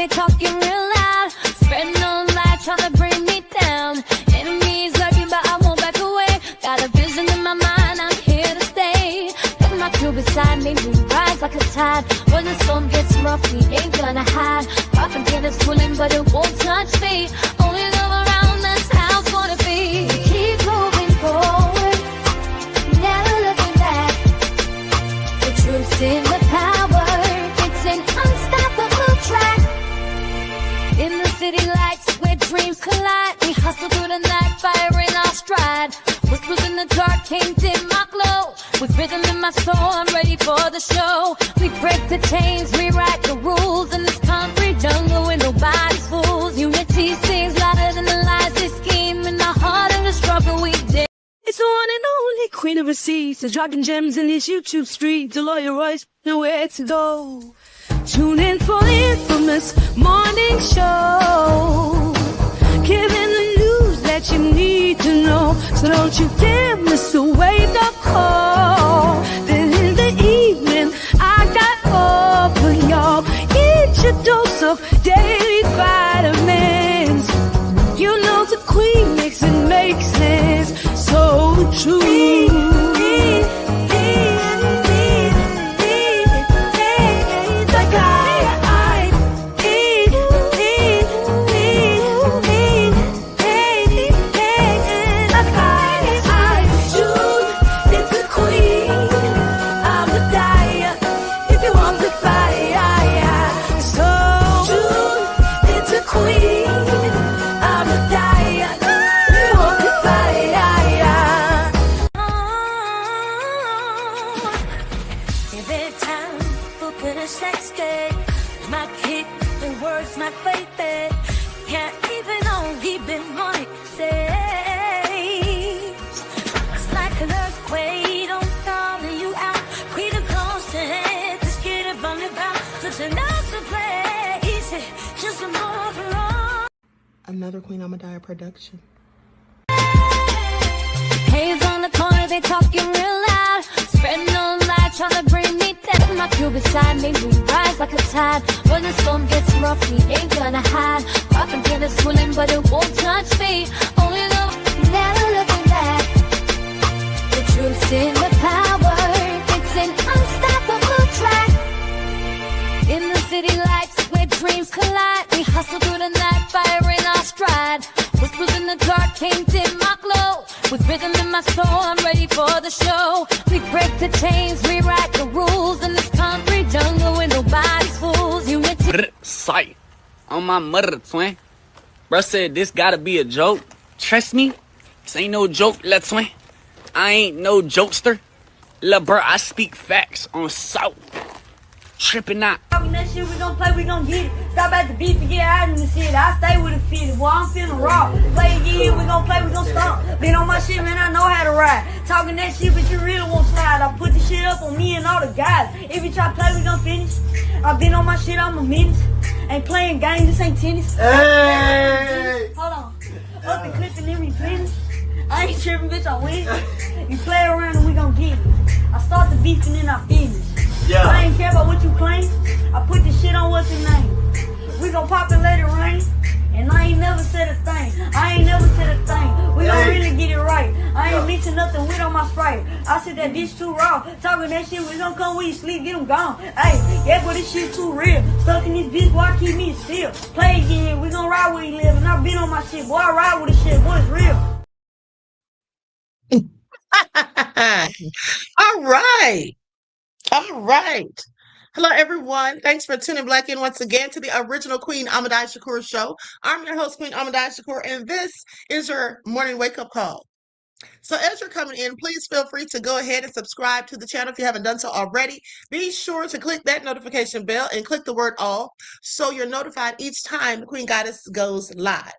they talking real loud, spreading no lie, trying to bring me down. Enemies lurking, but I won't back away. Got a vision in my mind, I'm here to stay. Got my crew beside me, we rise like a tide. When the storm gets rough, we ain't gonna hide. Propaganda swirling, but it won't touch me. Only love around us, how it's gonna be. Keep moving forward, never looking back. The truth's in the power, it's an unstoppable track. In the city lights where dreams collide, we hustle through the night, fire in our stride. Whispers in the dark can't dim my glow. With rhythm in my soul, I'm ready for the show. We break the chains, rewrite the rules in this concrete jungle where nobody's fools. Unity sings louder than the lies they scheme. In the heart of the struggle we did. It's the one and only queen of receipts, the dropping gems in these YouTube streets. The lawyer Royce, nowhere to go. Tune in for the infamous morning show, giving the news that you need to know. So don't you dare miss the wake-up call. Then in the evening, I got all for y'all. Eat your dose of daily vitamins. You know the queen makes it make sense. So true. Another Queen Ahmadiyyah production. Haze on the corner, they talking real loud, spreading no lie, trying to bring me down. My crew beside me, we rise like a tide. When the storm gets rough, we ain't gonna hide. Propaganda swirling, but it won't touch me. Only love, never looking back. The truth's in the power, it's an unstoppable track. In the city lights where dreams collide, we hustle through the night, fire in our stride. Whispers in the dark can't dim my glow. With rhythm in my soul, I'm ready for the show. We break the chains, rewrite the rules in this concrete jungle where nobody's fools. Unity. Sight on my mother, twin. Bruh said this gotta be a joke. Trust me, this ain't no joke, let twin. I ain't no jokester. La bruh, I speak facts on salt. Tripping out. Talking that shit, we gon' play, we gon' get it. Stop at the beat and get out in the city. I stay with the fit. Boy, I'm feeling raw. Play again, we gon' play, we gon' stomp. Been on my shit, man, I know how to ride. Talking that shit, but you really won't slide. I put the shit up on me and all the guys. If you try to play, we gon' finish. I been on my shit, I'm a menace. Ain't playing games, this ain't tennis. Hey! Hold on. Up the clip and then we finish. I ain't tripping, bitch, I win. You play around and we gon' get it. I start the beef and then I finish. Yeah. I ain't care about what you claim. I put the shit on what's your name. We gon' pop and let it rain. And I ain't never said a thing. I ain't never said a thing. We gon' really get it right. I ain't mixing nothing with on my Sprite. I said that bitch too raw. Talking that shit, we gon' come when you sleep, get them gone. Hey, yeah, but this shit too real. Stuck in this bitch, boy, I keep me still. Play again, we gon' ride where you live. And I been on my shit, boy, I ride with the shit, boy, it's real. All right. All right. Hello, everyone. Thanks for tuning back in once again to the original Queen Ahmadiyyah Shakur show. I'm your host, Queen Ahmadiyyah Shakur, and this is your morning wake-up call. So as you're coming in, please feel free to go ahead and subscribe to the channel if you haven't done so already. Be sure to click that notification bell and click the word all so you're notified each time the Queen Goddess goes live.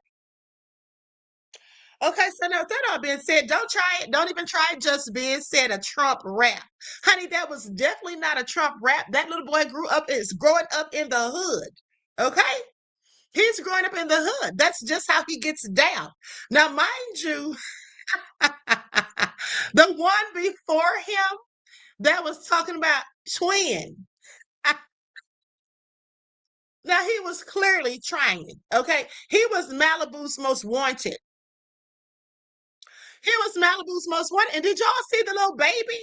Okay, so now with that all being said, don't try it. Don't even try it. Just being said, a Trump rap. Honey, that was definitely not a Trump rap. That little boy is growing up in the hood. Okay? He's growing up in the hood. That's just how he gets down. Now, mind you, the one before him that was talking about twin. Now, he was clearly trying, okay? He was Malibu's most wanted. He was Malibu's most wanted. And did y'all see the little baby?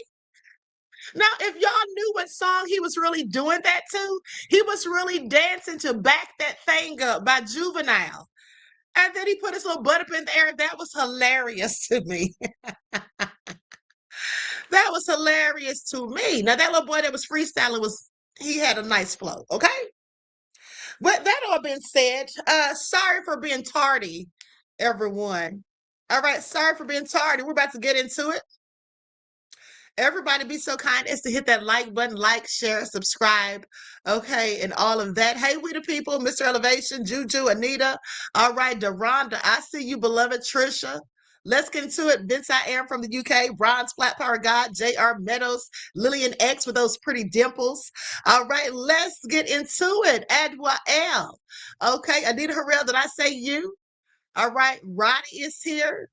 Now, if y'all knew what song he was really doing that to, he was really dancing to Back That Thing Up by Juvenile. And then he put his little butt up in the air. That was hilarious to me. That was hilarious to me. Now, that little boy that was freestyling he had a nice flow, okay? But that all being said, sorry for being tardy, everyone. All right, sorry for being tardy. We're about to get into it. Everybody be so kind as to hit that like button, like, share, subscribe, okay, and all of that. Hey, we the people, Mr. Elevation, Juju, Anita, all right, Deronda, I see you, beloved Trisha. Let's get into it. Vince I am from the UK, Bronze Flat Power God, JR Meadows, Lillian X with those pretty dimples. All right, let's get into it. Adwa L. Okay, Anita Harrell, did I say you? All right, Ronnie is here.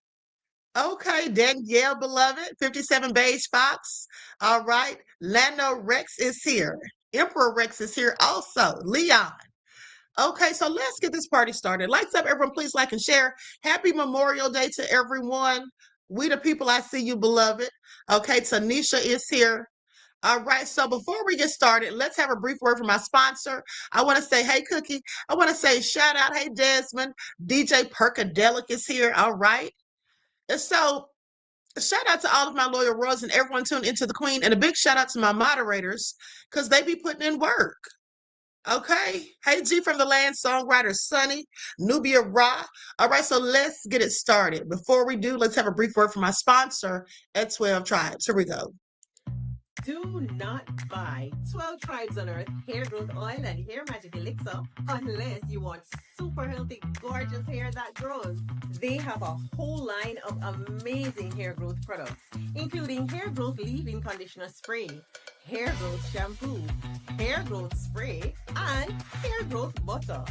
Okay, Danielle, beloved, 57 Beige Fox. All right, Lano Rex is here. Emperor Rex is here also. Leon. Okay, so let's get this party started. Lights up, everyone. Please like and share. Happy Memorial Day to everyone. We the people, I see you, beloved. Okay, Tanisha is here. All right, so before we get started, let's have a brief word from my sponsor. I want to say, hey, Cookie. I want to say shout out, hey, Desmond. DJ Perkadelic is here. All right. So shout out to all of my loyal royals and everyone tuned into the Queen, and a big shout out to my moderators because they be putting in work. Okay. Hey, G from the land, songwriter Sunny, Nubia Ra. All right, so let's get it started. Before we do, let's have a brief word from my sponsor at 12 Tribes. Here we go. Do not buy 12 Tribes on Earth hair growth oil and hair magic elixir unless you want super healthy, gorgeous hair that grows. They have a whole line of amazing hair growth products, including hair growth leave-in conditioner spray, hair growth shampoo, hair growth spray, and hair growth butter.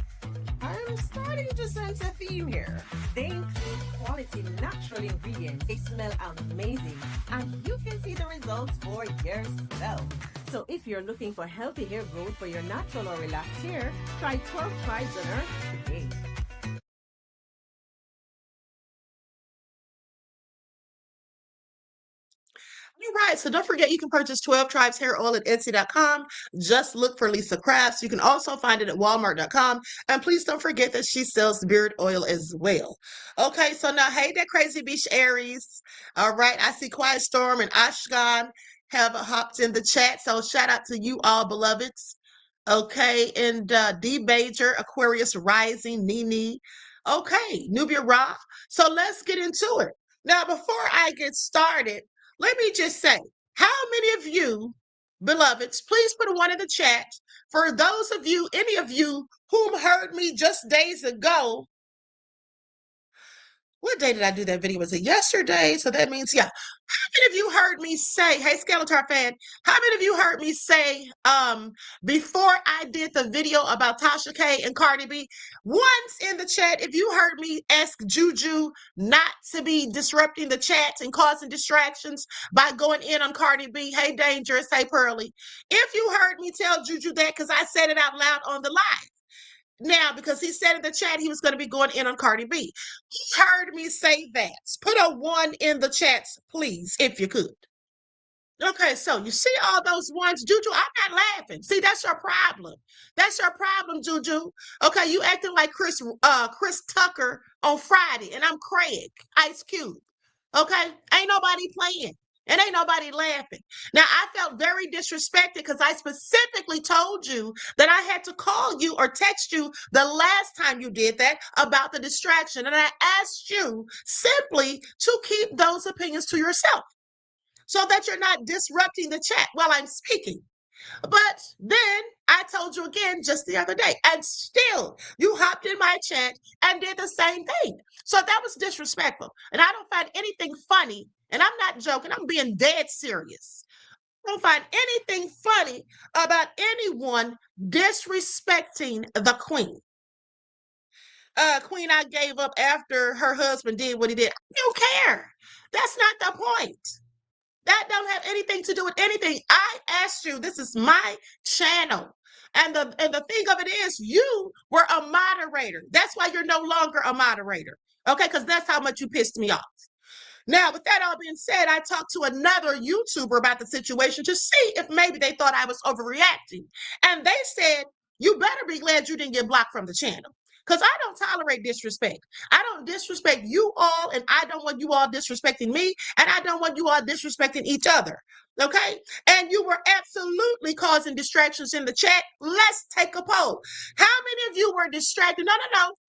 I'm starting to sense a theme here. They include quality natural ingredients. They smell amazing, and you can see the results for yourself. So if you're looking for healthy hair growth for your natural or relaxed hair, try 12 Tribes on Earth today. All right, so don't forget you can purchase 12 Tribes hair oil at Etsy.com. Just look for Lisa Crafts. You can also find it at Walmart.com. And please don't forget that she sells beard oil as well. Okay, so now, hey, that crazy beach Aries. All right, I see Quiet Storm and Ashkan have hopped in the chat. So shout out to you all, beloveds. Okay, and D Major, Aquarius Rising, Nini. Okay, Nubia Ra. So let's get into it. Now, before I get started, let me just say, how many of you, beloveds, please put a one in the chat for those of you, any of you whom heard me just days ago. What day did I do that video? Was it yesterday? So that means, yeah. How many of you heard me say, hey, Skeletor fan, how many of you heard me say, before I did the video about Tasha K and Cardi B, once in the chat, if you heard me ask Juju not to be disrupting the chats and causing distractions by going in on Cardi B, hey, Dangerous, hey, Pearly, if you heard me tell Juju that, because I said it out loud on the live, now, because he said in the chat he was going to be going in on Cardi B. He heard me say that. Put a one in the chats, please, if you could. Okay, so you see all those ones, Juju, I'm not laughing. See, that's your problem. That's your problem, Juju. Okay, you acting like Chris Tucker on Friday, and I'm Craig, Ice Cube. Okay, ain't nobody playing. And ain't nobody laughing. Now, I felt very disrespected because I specifically told you that I had to call you or text you the last time you did that about the distraction. And I asked you simply to keep those opinions to yourself so that you're not disrupting the chat while I'm speaking. But then I told you again just the other day, and still you hopped in my chat and did the same thing. So that was disrespectful. And I don't find anything funny, and I'm not joking, I'm being dead serious. I don't find anything funny about anyone disrespecting the queen. Queen I gave up after her husband did what he did. I don't care. That's not the point. That don't have anything to do with anything. I asked you, this is my channel. And the thing of it is, you were a moderator. That's why you're no longer a moderator. Okay, because that's how much you pissed me off. Now, with that all being said, I talked to another YouTuber about the situation to see if maybe they thought I was overreacting. And they said, you better be glad you didn't get blocked from the channel. Because I don't tolerate disrespect. I don't disrespect you all, and I don't want you all disrespecting me, and I don't want you all disrespecting each other. Okay? And you were absolutely causing distractions in the chat. Let's take a poll. How many of you were distracted? No.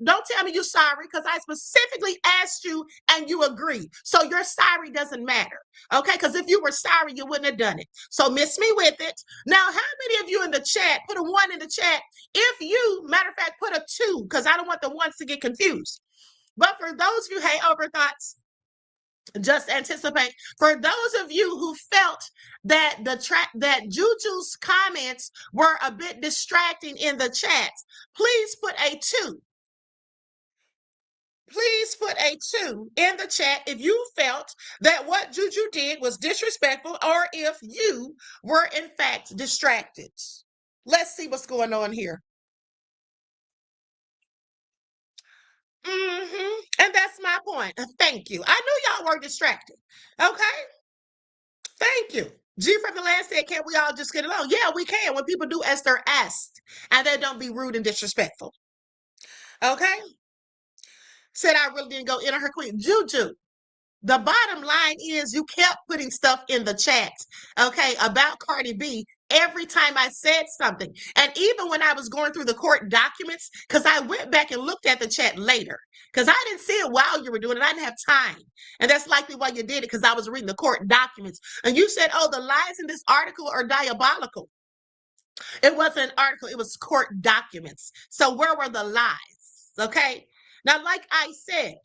Don't tell me you're sorry, because I specifically asked you and you agreed. So your sorry doesn't matter. Okay? Because if you were sorry, you wouldn't have done it. So miss me with it. Now, how many of you in the chat, put a 1 in the chat, if you, matter of fact, put a 2, because I don't want the ones to get confused. But for those of you, hey, overthoughts, just anticipate. For those of you who felt that that Juju's comments were a bit distracting in the chats, please put a 2. Please put a 2 in the chat if you felt that what Juju did was disrespectful, or if you were in fact distracted. Let's see what's going on here. And that's my point. Thank you. I knew y'all were distracted. Okay? Thank you. G from the land said, can't we all just get along? Yeah, we can when people do as they're asked and they don't be rude and disrespectful. Okay? Said I really didn't go in on her queen. Juju, the bottom line is you kept putting stuff in the chat, okay, about Cardi B every time I said something. And even when I was going through the court documents, because I went back and looked at the chat later, because I didn't see it while you were doing it. I didn't have time. And that's likely why you did it, because I was reading the court documents. And you said, oh, the lies in this article are diabolical. It wasn't an article. It was court documents. So where were the lies? Okay. Now, like I said,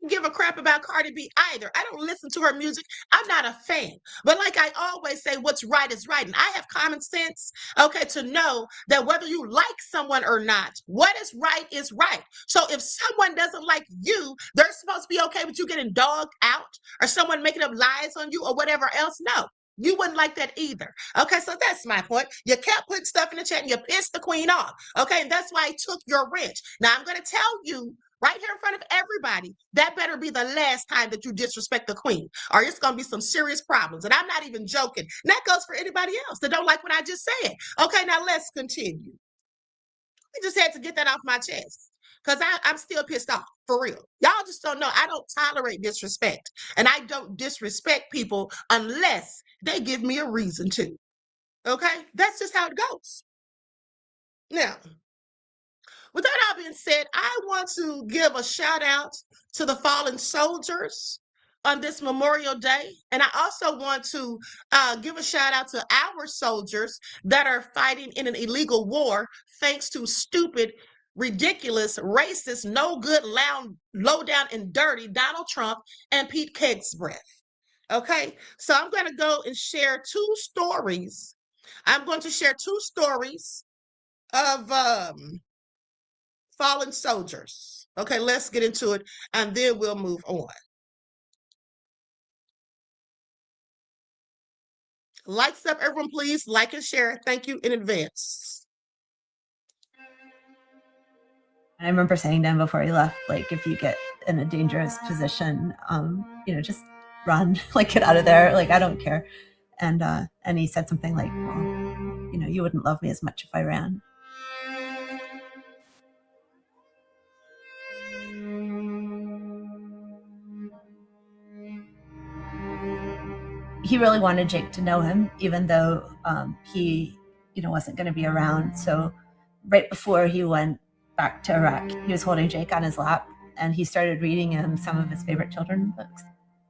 give a crap about Cardi B either. I don't listen to her music. I'm not a fan. But like I always say, what's right is right. And I have common sense, okay, to know that whether you like someone or not, what is right is right. So if someone doesn't like you, they're supposed to be okay with you getting dogged out or someone making up lies on you or whatever else. No. You wouldn't like that either. Okay, so that's my point. You kept putting stuff in the chat and you pissed the queen off. Okay, and that's why I took your wrench. Now I'm going to tell you right here in front of everybody, that better be the last time that you disrespect the queen, or it's going to be some serious problems. And I'm not even joking. And that goes for anybody else that don't like what I just said. Okay, now let's continue. I just had to get that off my chest because I'm still pissed off, for real. Y'all just don't know. I don't tolerate disrespect. And I don't disrespect people unless they give me a reason to. Okay? That's just how it goes. Now, with that all being said, I want to give a shout out to the fallen soldiers on this Memorial Day. And I also want to give a shout out to our soldiers that are fighting in an illegal war thanks to stupid, ridiculous, racist, no good, low down and dirty Donald Trump and Pete Kegsbreath. Okay, so I'm going to go and share 2 stories. I'm going to share 2 stories of fallen soldiers. Okay, let's get into it, and then we'll move on. Likes up, everyone, please. Like and share. Thank you in advance. I remember saying to him before he left, like, if you get in a dangerous position, just run, like, get out of there. Like, I don't care. And he said something like, well, you wouldn't love me as much if I ran. He really wanted Jake to know him, even though he, wasn't going to be around. So right before he went back to Iraq, he was holding Jake on his lap, and he started reading him some of his favorite children's books.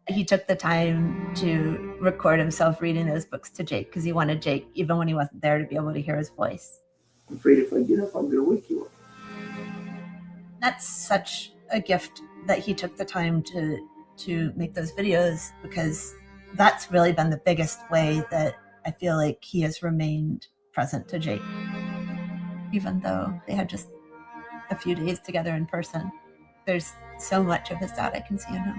He took the time to record himself reading those books to Jake because he wanted Jake, even when he wasn't there, to be able to hear his voice. I'm afraid if I get up, I'm going to wake you up. That's such a gift that he took the time to make those videos, because that's really been the biggest way that I feel like he has remained present to Jake. Even though they had just a few days together in person, there's so much of his dad I can see in him.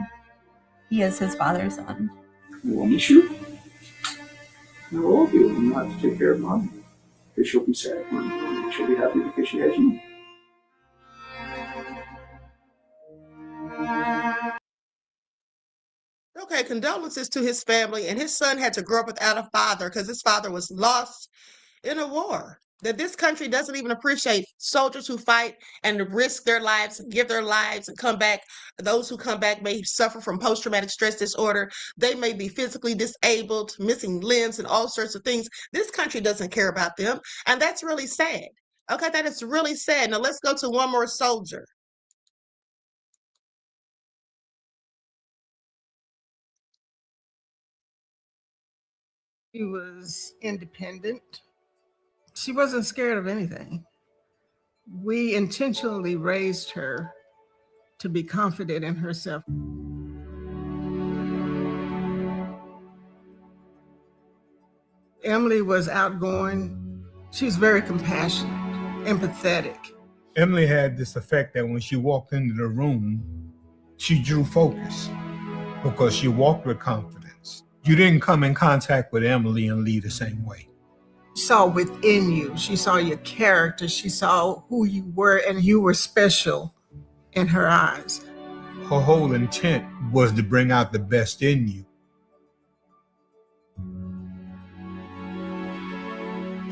He is his father's son. You want me to? No, you have to take care of Mom. because she'll be sad. She'll be happy because she has you. Okay, condolences to his family. And his son had to grow up without a father because his father was lost in a war. That this country doesn't even appreciate soldiers who fight and risk their lives, give their lives, and come back. Those who come back may suffer from post-traumatic stress disorder. They may be physically disabled, missing limbs, and all sorts of things. This country doesn't care about them, and that's really sad. Okay, that is really sad. Now let's go to one more soldier. She was independent. She wasn't scared of anything. We intentionally raised her to be confident in herself. Emily was outgoing. She was very compassionate, empathetic. Emily had this effect that when she walked into the room, she drew focus because she walked with confidence. You didn't come in contact with Emily and leave the same way. She saw within you. She saw your character. She saw who you were, and you were special in her eyes. Her whole intent was to bring out the best in you.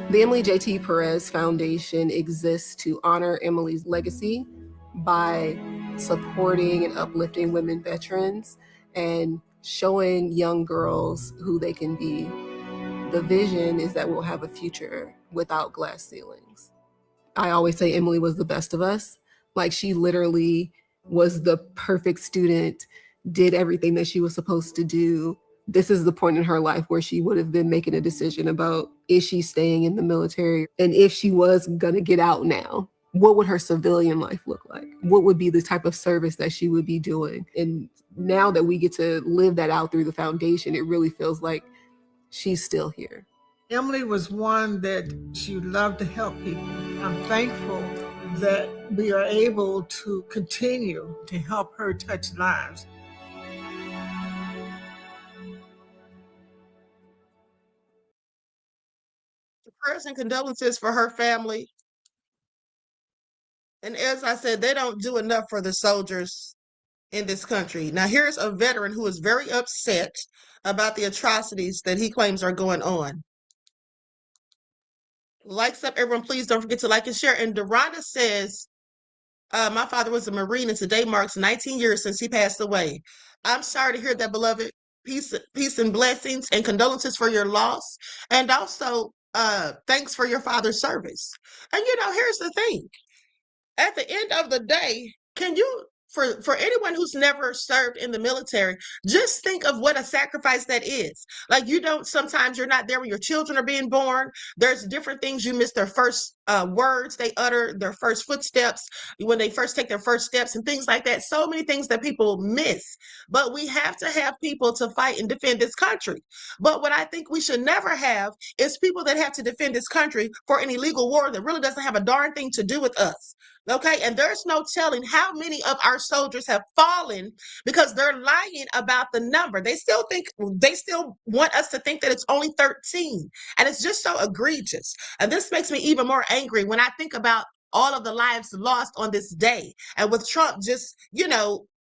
The Emily J.T. Perez Foundation exists to honor Emily's legacy by supporting and uplifting women veterans and showing young girls who they can be. The vision is that we'll have a future without glass ceilings. I always say Emily was the best of us. Like, she literally was the perfect student, did everything that she was supposed to do. This is the point in her life where she would have been making a decision about, is she staying in the military? And if she was gonna get out now, what would her civilian life look like? What would be the type of service that she would be doing? And now that we get to live that out through the foundation, it really feels like she's still here. Emily was one that she loved to help people. I'm thankful that we are able to continue to help her touch lives. Prayers and condolences for her family. And as I said, they don't do enough for the soldiers in this country. Now, here's a veteran who is very upset about the atrocities that he claims are going on. Likes up, everyone. Please don't forget to like and share. And Deronda says, my father was a Marine, and today marks 19 years since he passed away. I'm sorry to hear that, beloved. Peace and blessings, and condolences for your loss. And also, thanks for your father's service. And here's the thing. At the end of the day, can you, for anyone who's never served in the military, just think of what a sacrifice that is. Like, sometimes you're not there when your children are being born. There's different things. You miss their first words they utter, their first footsteps, when they first take their first steps, and things like that. So many things that people miss. But we have to have people to fight and defend this country. But what I think we should never have is people that have to defend this country for an illegal war that really doesn't have a darn thing to do with us. Okay, and there's no telling how many of our soldiers have fallen because they're lying about the number. They still want us to think that it's only 13, and it's just so egregious. And this makes me even more angry when I think about all of the lives lost on this day, and with Trump just,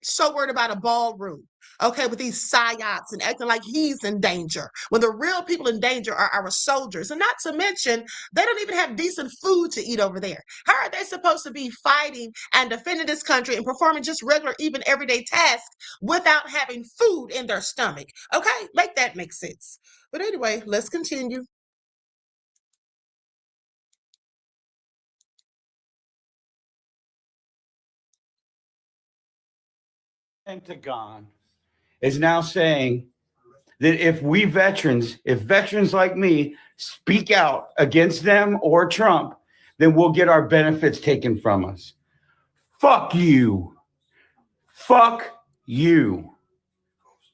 so worried about a ballroom. Okay, with these psyops and acting like he's in danger, when the real people in danger are our soldiers. And not to mention, they don't even have decent food to eat over there. How are they supposed to be fighting and defending this country and performing just regular, even everyday tasks without having food in their stomach? Okay, make that make sense. But anyway, let's continue. Pentagon is now saying that if veterans like me speak out against them or Trump, then we'll get our benefits taken from us. Fuck you. Fuck you.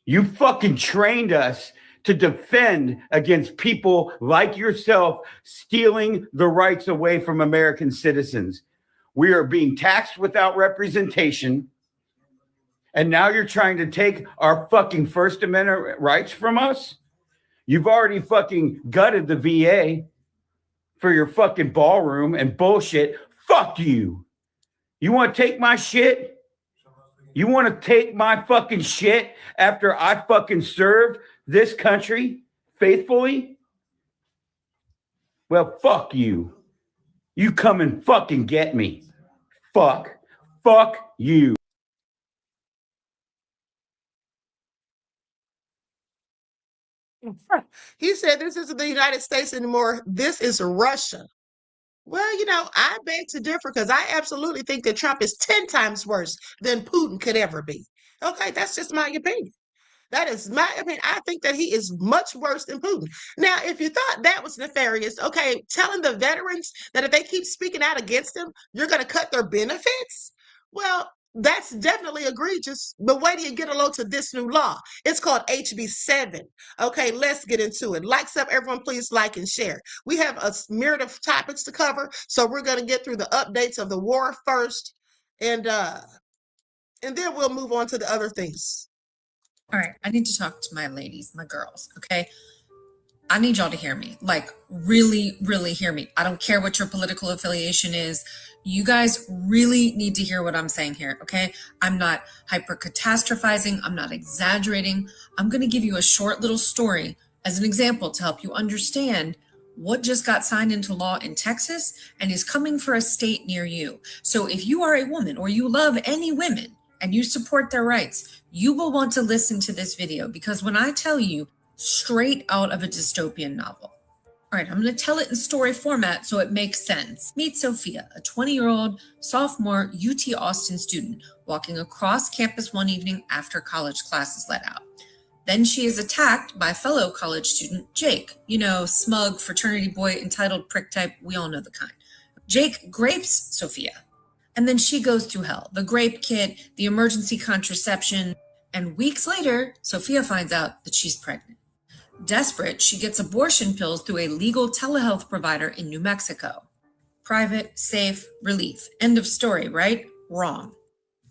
You fucking trained us to defend against people like yourself stealing the rights away from American citizens. We are being taxed without representation. And now you're trying to take our fucking First Amendment rights from us? You've already fucking gutted the VA. for your fucking ballroom and bullshit. Fuck you. You want to take my shit? You want to take my fucking shit after I fucking served this country faithfully? Well, fuck you. You come and fucking get me. Fuck you. He said, this isn't the United States anymore. This is Russia. Well, I beg to differ because I absolutely think that Trump is 10 times worse than Putin could ever be. Okay, that's just my opinion. That is my opinion. I think that he is much worse than Putin. Now, if you thought that was nefarious, okay, telling the veterans that if they keep speaking out against him, you're going to cut their benefits? Well, that's definitely egregious. But wait till you get a load to this new law. It's called HB7. Okay, let's get into it. Likes up, everyone, please like and share. We have a myriad of topics to cover, so we're going to get through the updates of the war first, and then we'll move on to the other things. All right, I need to talk to my ladies, my girls, okay? I need y'all to hear me, like really, really hear me. I don't care what your political affiliation is. You guys really need to hear what I'm saying here, okay? I'm not hyper-catastrophizing. I'm not exaggerating. I'm going to give you a short little story as an example to help you understand what just got signed into law in Texas and is coming for a state near you. So if you are a woman or you love any women and you support their rights, you will want to listen to this video because when I tell you straight out of a dystopian novel. All right, I'm going to tell it in story format so it makes sense. Meet Sophia, a 20-year-old sophomore UT Austin student walking across campus one evening after college classes let out. Then she is attacked by fellow college student Jake, smug fraternity boy, entitled prick type, we all know the kind. Jake grapes Sophia. And then she goes through hell, the grape kit, the emergency contraception, and weeks later, Sophia finds out that she's pregnant. Desperate, she gets abortion pills through a legal telehealth provider in New Mexico. Private, safe, relief. End of story, right? Wrong.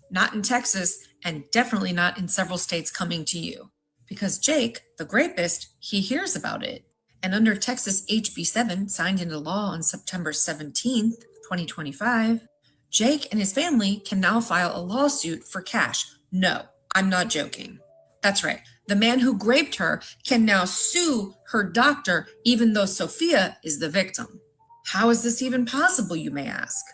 Not in Texas, and definitely not in several states coming to you. Because Jake, the rapist, he hears about it. And under Texas HB7, signed into law on September 17th, 2025, Jake and his family can now file a lawsuit for cash. No, I'm not joking. That's right. The man who raped her can now sue her doctor, even though Sophia is the victim. How is this even possible, you may ask?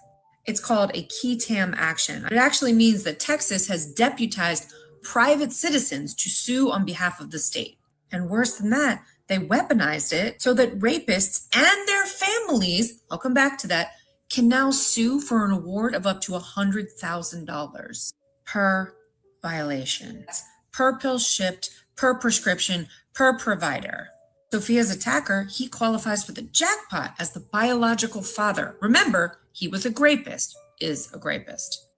It's called a qui tam action. It actually means that Texas has deputized private citizens to sue on behalf of the state. And worse than that, they weaponized it so that rapists and their families, I'll come back to that, can now sue for an award of up to $100,000 per violation. That's per pill shipped, per prescription, per provider. Sophia's attacker, he qualifies for the jackpot as the biological father. Remember, he was a grapist, is a grapist.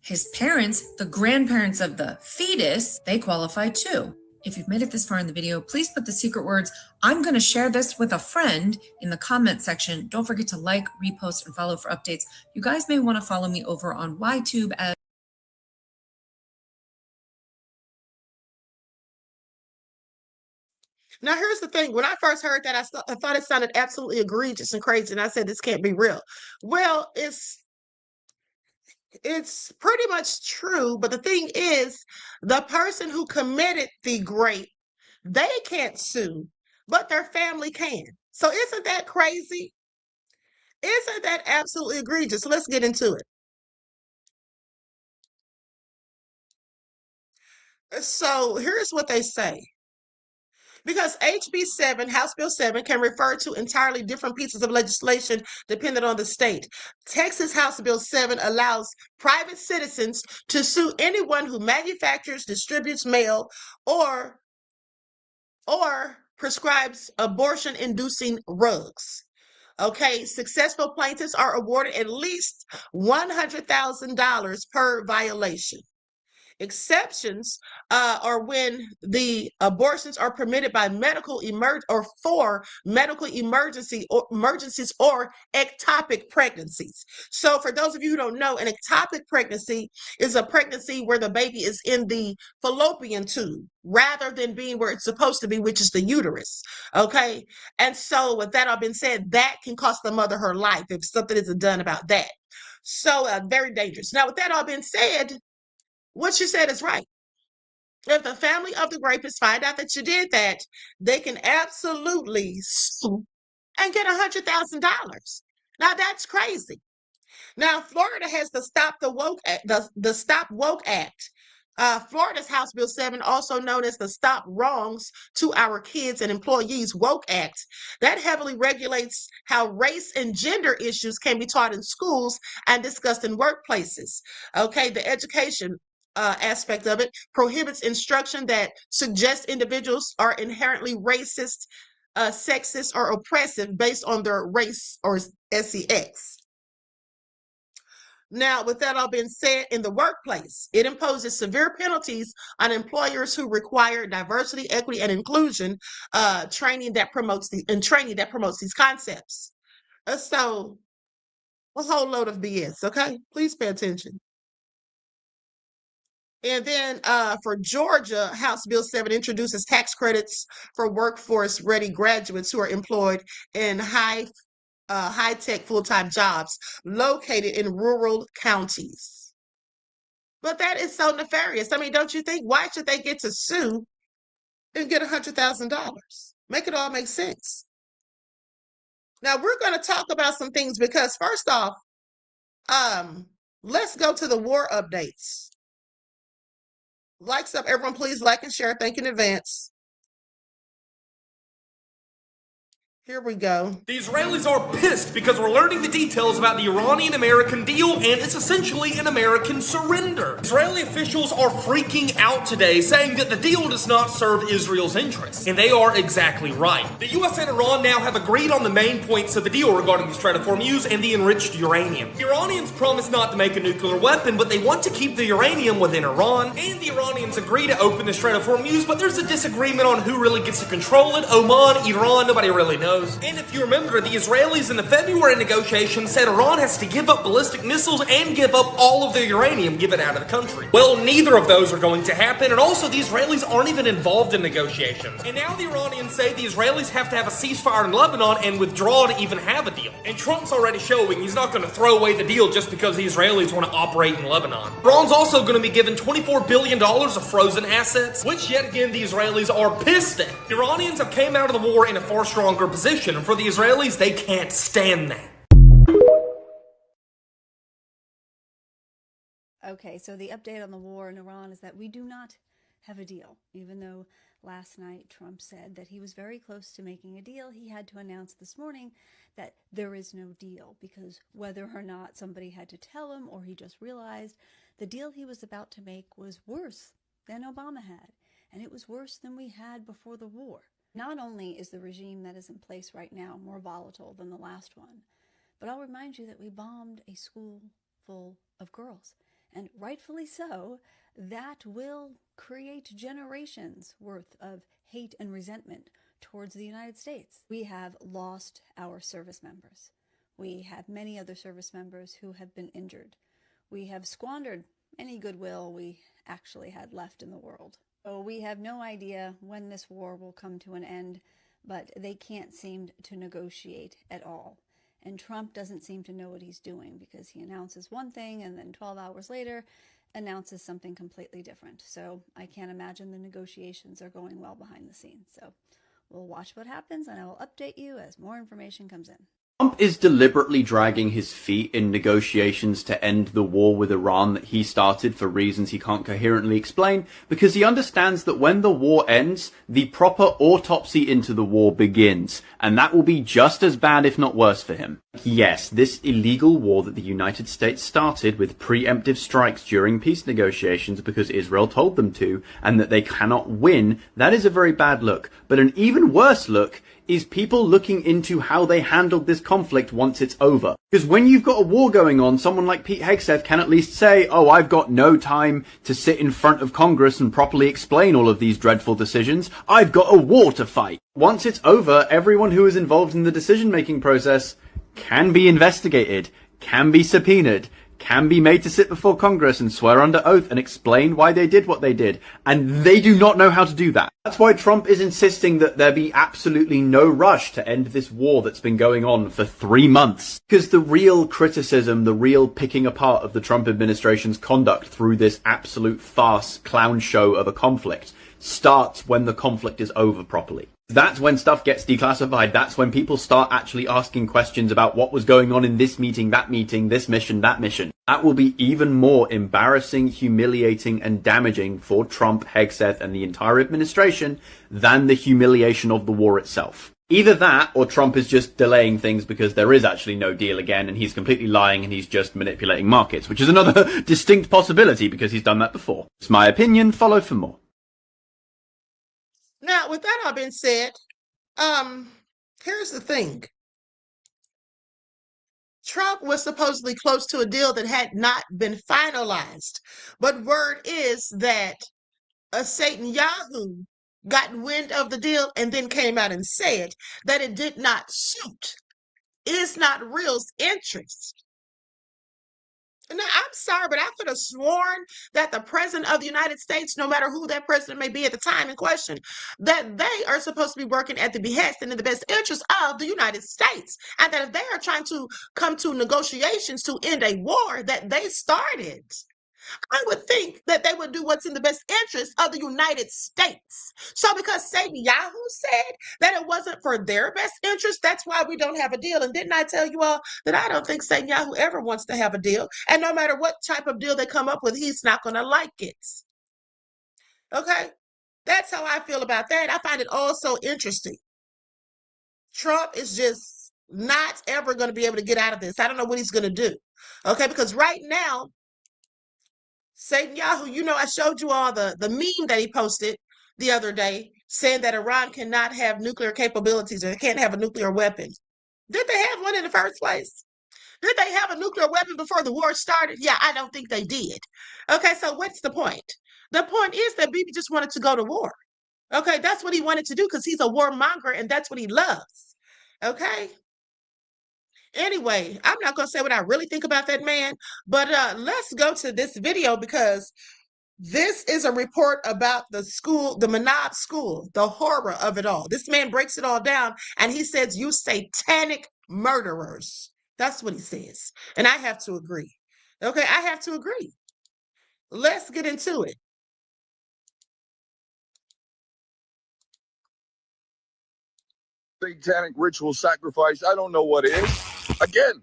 His parents, the grandparents of the fetus, they qualify too. If you've made it this far in the video, please put the secret words, "I'm going to share this with a friend," in the comment section. Don't forget to like, repost, and follow for updates. You guys may want to follow me over on YTube as Now, here's the thing. When I first heard that, I thought it sounded absolutely egregious and crazy, and I said, this can't be real. Well, it's pretty much true, but the thing is, the person who committed the rape, they can't sue, but their family can. So isn't that crazy? Isn't that absolutely egregious? So let's get into it. So here's what they say. Because HB7, House Bill 7, can refer to entirely different pieces of legislation depending on the state. Texas House Bill 7 allows private citizens to sue anyone who manufactures, distributes, mail, or prescribes abortion-inducing drugs. Okay, successful plaintiffs are awarded at least $100,000 per violation. Exceptions are when the abortions are permitted by medical emergencies or ectopic pregnancies. So for those of you who don't know, an ectopic pregnancy is a pregnancy where the baby is in the fallopian tube rather than being where it's supposed to be, which is the uterus. Okay. And so with that all been said, that can cost the mother her life if something isn't done about that. So very dangerous. Now, with that all been said, what you said is right. If the family of the rapist find out that you did that, they can absolutely sue and get $100,000. Now that's crazy. Now Florida has the Stop the Woke Act, the Stop Woke Act. Florida's House Bill 7, also known as the Stop Wrongs to Our Kids and Employees Woke Act, that heavily regulates how race and gender issues can be taught in schools and discussed in workplaces. Okay, the education aspect of it prohibits instruction that suggests individuals are inherently racist, sexist, or oppressive based on their race or sex. Now, with that all being said, in the workplace, it imposes severe penalties on employers who require diversity, equity, and inclusion training that promotes these concepts. So, a whole load of BS. Okay, please pay attention. And then for Georgia, House Bill 7 introduces tax credits for workforce-ready graduates who are employed in high-tech full-time jobs located in rural counties. But that is so nefarious. I mean, don't you think? Why should they get to sue and get $100,000? Make it all make sense. Now, we're going to talk about some things because, first off, let's go to the war updates. Likes up, everyone, please like and share. Thank you in advance. Here we go. The Israelis are pissed because we're learning the details about the Iranian-American deal, and it's essentially an American surrender. Israeli officials are freaking out today, saying that the deal does not serve Israel's interests. And they are exactly right. The US and Iran now have agreed on the main points of the deal regarding the Strait of Hormuz and the enriched uranium. The Iranians promise not to make a nuclear weapon, but they want to keep the uranium within Iran. And the Iranians agree to open the Strait of Hormuz, but there's a disagreement on who really gets to control it. Oman, Iran, nobody really knows. And if you remember, the Israelis in the February negotiations said Iran has to give up ballistic missiles and give up all of their uranium given out of the country. Well, neither of those are going to happen, and also the Israelis aren't even involved in negotiations. And now the Iranians say the Israelis have to have a ceasefire in Lebanon and withdraw to even have a deal. And Trump's already showing he's not going to throw away the deal just because the Israelis want to operate in Lebanon. Iran's also going to be given $24 billion of frozen assets, which yet again the Israelis are pissed at. The Iranians have came out of the war in a far stronger position. And for the Israelis, they can't stand that. Okay, so the update on the war in Iran is that we do not have a deal. Even though last night Trump said that he was very close to making a deal, he had to announce this morning that there is no deal, because whether or not somebody had to tell him or he just realized, the deal he was about to make was worse than Obama had, and it was worse than we had before the war. Not only is the regime that is in place right now more volatile than the last one, but I'll remind you that we bombed a school full of girls. And rightfully so, that will create generations worth of hate and resentment towards the United States. We have lost our service members. We have many other service members who have been injured. We have squandered any goodwill we actually had left in the world. So we have no idea when this war will come to an end, but they can't seem to negotiate at all. And Trump doesn't seem to know what he's doing, because he announces one thing and then 12 hours later announces something completely different. So I can't imagine the negotiations are going well behind the scenes. So we'll watch what happens, and I will update you as more information comes in. Trump is deliberately dragging his feet in negotiations to end the war with Iran that he started for reasons he can't coherently explain, because he understands that when the war ends, the proper autopsy into the war begins, and that will be just as bad, if not worse, for him. Yes, this illegal war that the United States started with preemptive strikes during peace negotiations because Israel told them to, and that they cannot win, that is a very bad look. But an even worse look is people looking into how they handled this conflict once it's over. Because when you've got a war going on, someone like Pete Hegseth can at least say, oh, I've got no time to sit in front of Congress and properly explain all of these dreadful decisions. I've got a war to fight. Once it's over, everyone who is involved in the decision-making process can be investigated, can be subpoenaed, can be made to sit before Congress and swear under oath and explain why they did what they did. And they do not know how to do that. That's why Trump is insisting that there be absolutely no rush to end this war that's been going on for 3 months. Because the real criticism, the real picking apart of the Trump administration's conduct through this absolute farce clown show of a conflict starts when the conflict is over properly. That's when stuff gets declassified. That's when people start actually asking questions about what was going on in this meeting, this mission, that mission. That will be even more embarrassing, humiliating, and damaging for Trump, Hegseth, and the entire administration than the humiliation of the war itself. Either that, or Trump is just delaying things because there is actually no deal again, and he's completely lying and he's just manipulating markets, which is another distinct possibility because he's done that before. It's my opinion. Follow for more. Now, with that all being said, here's the thing. Trump was supposedly close to a deal that had not been finalized. But word is that a Satan Yahoo got wind of the deal and then came out and said that it did not suit. It is not Real's interest. Now, I'm sorry, but I could have sworn that the president of the United States, no matter who that president may be at the time in question, that they are supposed to be working at the behest and in the best interest of the United States. And that if they are trying to come to negotiations to end a war that they started, I would think that they would do what's in the best interest of the United States. So because Satan Yahoo said that it wasn't for their best interest, that's why we don't have a deal. And didn't I tell you all that I don't think Satan Yahoo ever wants to have a deal? And no matter what type of deal they come up with, he's not going to like it. Okay? That's how I feel about that. I find it all so interesting. Trump is just not ever going to be able to get out of this. I don't know what he's going to do. Okay? Because right now, Satan Yahoo, you know, I showed you all the meme that he posted the other day saying that Iran cannot have nuclear capabilities or can't have a nuclear weapon. Did they have one in the first place? Did they have a nuclear weapon before the war started? Yeah, I don't think they did. Okay, so what's the point? The point is that Bibi just wanted to go to war. Okay, that's what he wanted to do because he's a warmonger and that's what he loves. Okay? Anyway, I'm not going to say what I really think about that man, but let's go to this video because this is a report about the school, the Manab school, the horror of it all. This man breaks it all down and he says, you satanic murderers. That's what he says. And I have to agree. Okay, I have to agree. Let's get into it. Satanic ritual sacrifice, I don't know what it is. Again,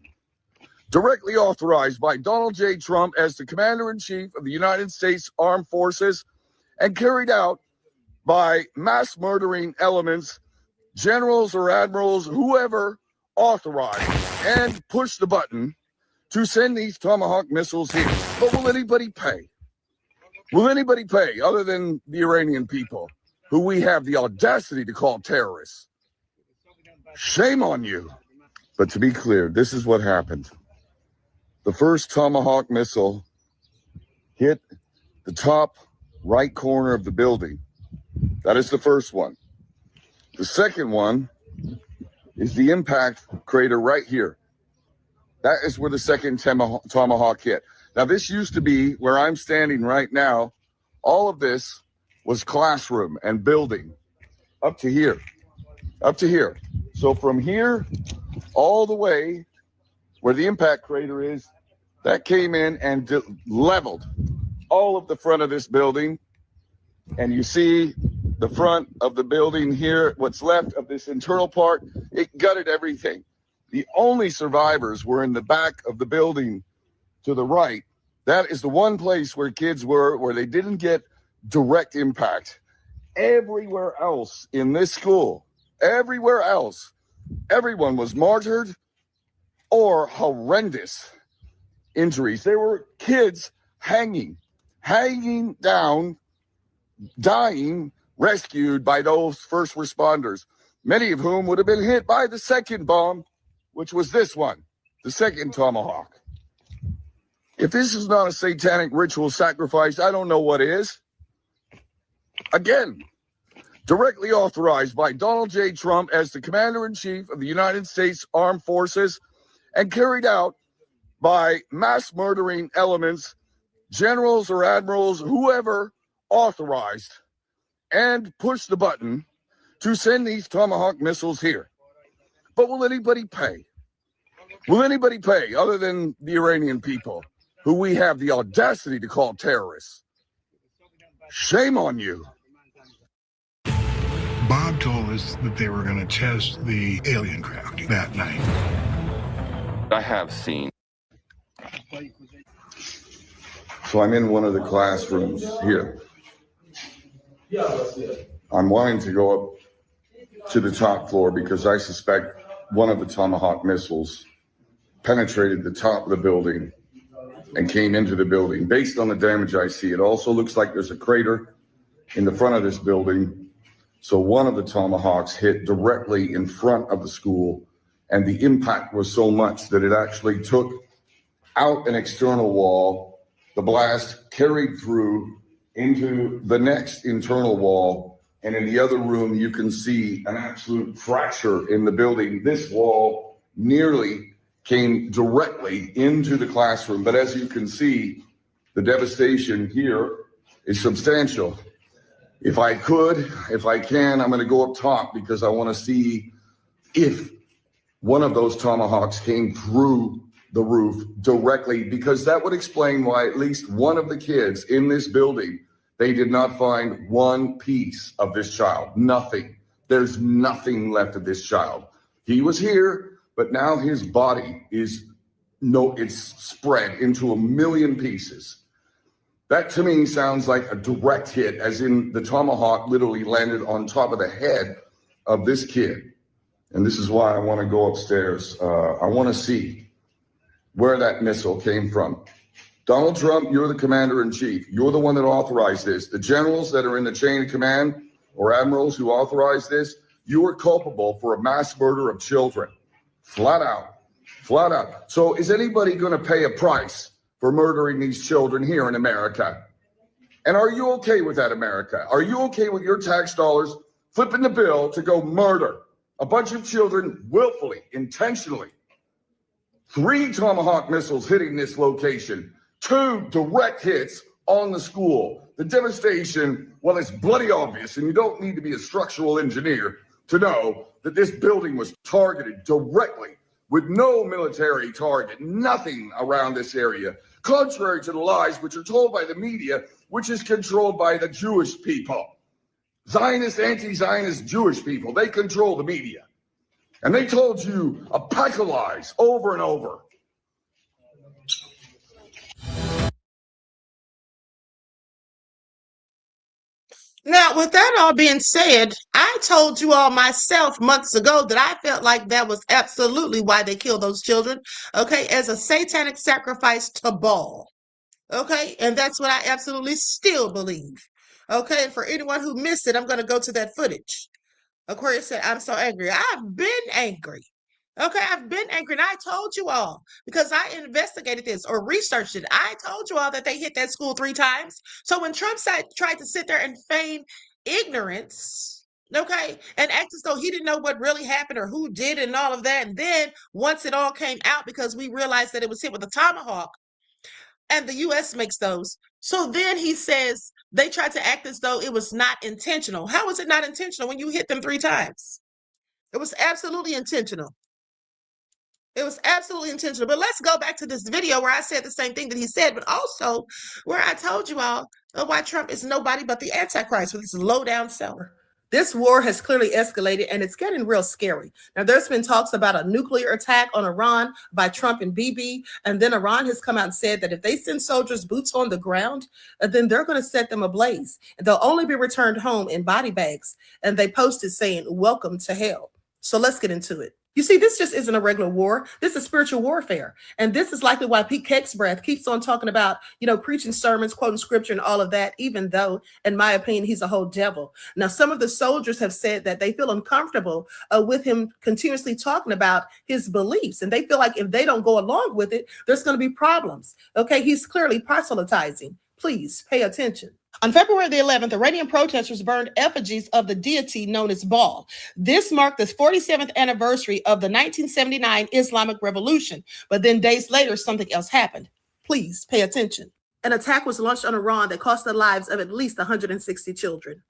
directly authorized by Donald J. Trump as the Commander-in-Chief of the United States Armed Forces and carried out by mass murdering elements, generals or admirals, whoever authorized and pushed the button to send these Tomahawk missiles here. But will anybody pay? Will anybody pay other than the Iranian people, who we have the audacity to call terrorists? Shame on you. But to be clear, this is what happened. The first Tomahawk missile hit the top right corner of the building. That is the first one. The second one is the impact crater right here. That is where the second Tomahawk hit. Now, this used to be where I'm standing right now. All of this was classroom and building up to here. Up to here. So from here all the way where the impact crater is, that came in and leveled all of the front of this building. And you see the front of the building here, what's left of this internal part, it gutted everything. The only survivors were in the back of the building to the right. That is the one place where kids were, where they didn't get direct impact. Everywhere else in this school, everywhere else, everyone was martyred or horrendous injuries. There were kids hanging down, dying, rescued by those first responders. many of whom would have been hit by the second bomb, which was this one, the second Tomahawk. If this is not a satanic ritual sacrifice, I don't know what is. Again, directly authorized by Donald J. Trump as the Commander-in-Chief of the United States Armed Forces and carried out by mass murdering elements, generals or admirals, whoever authorized and pushed the button to send these Tomahawk missiles here. But will anybody pay? Will anybody pay other than the Iranian people, who we have the audacity to call terrorists? Shame on you. Bob told us that they were going to test the alien craft that night. I have seen. So I'm in one of the classrooms here. I'm wanting to go up to the top floor because I suspect one of the Tomahawk missiles penetrated the top of the building and came into the building. Based on the damage I see, it also looks like there's a crater in the front of this building. So one of the Tomahawks hit directly in front of the school, and the impact was so much that it actually took out an external wall. The blast carried through into the next internal wall, and in the other room you can see an absolute fracture in the building. This wall nearly came directly into the classroom, but as you can see, the devastation here is substantial. If I can, I'm going to go up top because I want to see if one of those Tomahawks came through the roof directly, because that would explain why at least one of the kids in this building, they did not find one piece of this child. Nothing. There's nothing left of this child. He was here, but now his body is, it's spread into a million pieces. That to me sounds like a direct hit, as in the Tomahawk literally landed on top of the head of this kid. And this is why I want to go upstairs. I want to see where that missile came from. Donald Trump, you're the Commander-in-Chief. You're the one that authorized this. The generals that are in the chain of command or admirals who authorized this, you are culpable for a mass murder of children. Flat out. Flat out. So is anybody going to pay a price for murdering these children here in America? And are you okay with that, America? Are you okay with your tax dollars flipping the bill to go murder a bunch of children willfully, intentionally? 3 Tomahawk missiles hitting this location, 2 direct hits on the school. The devastation, well, it's bloody obvious, and you don't need to be a structural engineer to know that this building was targeted directly with no military target, nothing around this area, contrary to the lies which are told by the media, which is controlled by the Jewish people. Zionist, anti-Zionist Jewish people, they control the media. And they told you a pack of lies over and over. Now, with that all being said, I told you all myself months ago that I felt like that was absolutely why they killed those children, okay, as a satanic sacrifice to Baal, okay? And that's what I absolutely still believe, okay? And for anyone who missed it, I'm going to go to that footage. Aquarius said, I'm so angry. I've been angry. Okay, I've been angry, and I told you all, because I investigated this or researched it. I told you all that they hit that school 3 times. So when Trump tried to sit there and feign ignorance, okay, and act as though he didn't know what really happened or who did and all of that, and then once it all came out, because we realized that it was hit with a Tomahawk, and the U.S. makes those, so then he says they tried to act as though it was not intentional. How was it not intentional when you hit them 3 times? It was absolutely intentional. It was absolutely intentional. But let's go back to this video where I said the same thing that he said, but also where I told you all why Trump is nobody but the Antichrist with this low-down seller. This war has clearly escalated, and it's getting real scary. Now, there's been talks about a nuclear attack on Iran by Trump and Bibi, and then Iran has come out and said that if they send soldiers boots on the ground, then they're going to set them ablaze. And they'll only be returned home in body bags. And they posted saying, welcome to hell. So let's get into it. You see, this just isn't a regular war. This is spiritual warfare. And this is likely why Pete Kecksbreath keeps on talking about, preaching sermons, quoting scripture and all of that, even though, in my opinion, he's a whole devil. Now, some of the soldiers have said that they feel uncomfortable with him continuously talking about his beliefs. And they feel like if they don't go along with it, there's going to be problems. Okay, he's clearly proselytizing. Please pay attention. On February the 11th, Iranian protesters burned effigies of the deity known as Baal. This marked the 47th anniversary of the 1979 Islamic Revolution. But then days later, something else happened. Please pay attention. An attack was launched on Iran that cost the lives of at least 160 children.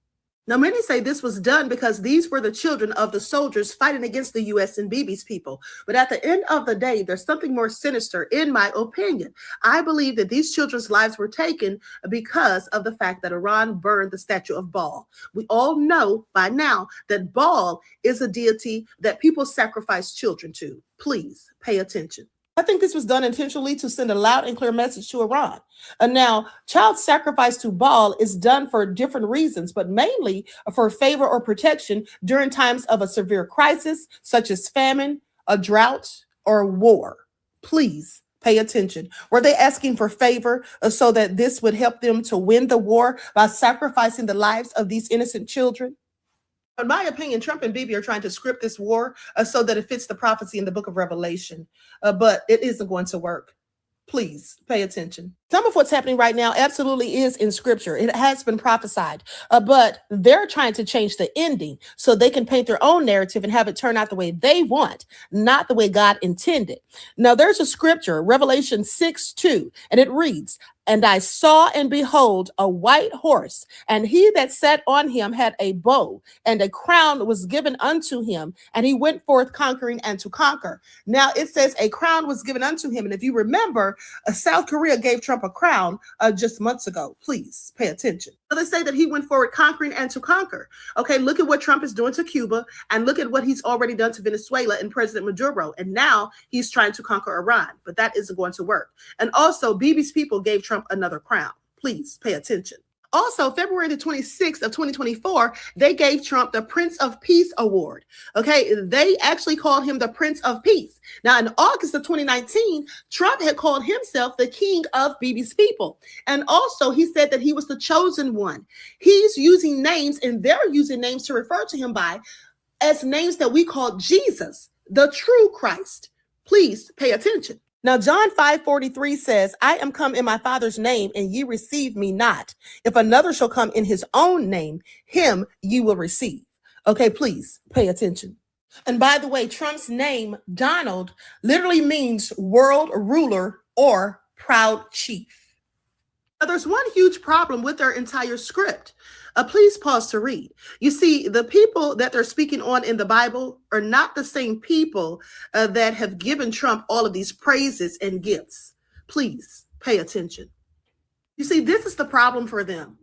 Now, many say this was done because these were the children of the soldiers fighting against the U.S. and Bibi's people. But at the end of the day, there's something more sinister, in my opinion. I believe that these children's lives were taken because of the fact that Iran burned the statue of Baal. We all know by now that Baal is a deity that people sacrifice children to. Please pay attention. I think this was done intentionally to send a loud and clear message to Iran. And now, child sacrifice to Baal is done for different reasons, but mainly for favor or protection during times of a severe crisis, such as famine, a drought, or war. Please pay attention. Were they asking for favor so that this would help them to win the war by sacrificing the lives of these innocent children? In my opinion, Trump and Bibi are trying to script this war so that it fits the prophecy in the book of Revelation, but it isn't going to work. Please pay attention. Some of what's happening right now absolutely is in scripture. It has been prophesied, but they're trying to change the ending so they can paint their own narrative and have it turn out the way they want, not the way God intended. Now, there's a scripture, Revelation 6:2, and it reads, "And I saw and behold a white horse, and he that sat on him had a bow, and a crown was given unto him, and he went forth conquering and to conquer." Now it says a crown was given unto him. And if you remember, South Korea gave Trump a crown just months ago. Please pay attention. So they say that he went forward conquering and to conquer. Okay, look at what Trump is doing to Cuba, and look at what he's already done to Venezuela and President Maduro. And now he's trying to conquer Iran, but that isn't going to work. And also, Bibi's people gave Trump another crown. Please pay attention. Also, February the 26th of 2024, they gave Trump the Prince of Peace Award. Okay, they actually called him the Prince of Peace. Now, in August of 2019, Trump had called himself the King of Bibi's people. And also, he said that he was the chosen one. He's using names, and they're using names to refer to him by as names that we call Jesus, the true Christ. Please pay attention. Now, John 5:43 says, "I am come in my Father's name, and ye receive me not. If another shall come in his own name, him ye will receive." Okay, please pay attention. And by the way, Trump's name, Donald, literally means world ruler or proud chief. Now, there's one huge problem with their entire script. Please pause to read. You see, the people that they're speaking on in the Bible are not the same people that have given Trump all of these praises and gifts. Please pay attention. You see, this is the problem for them.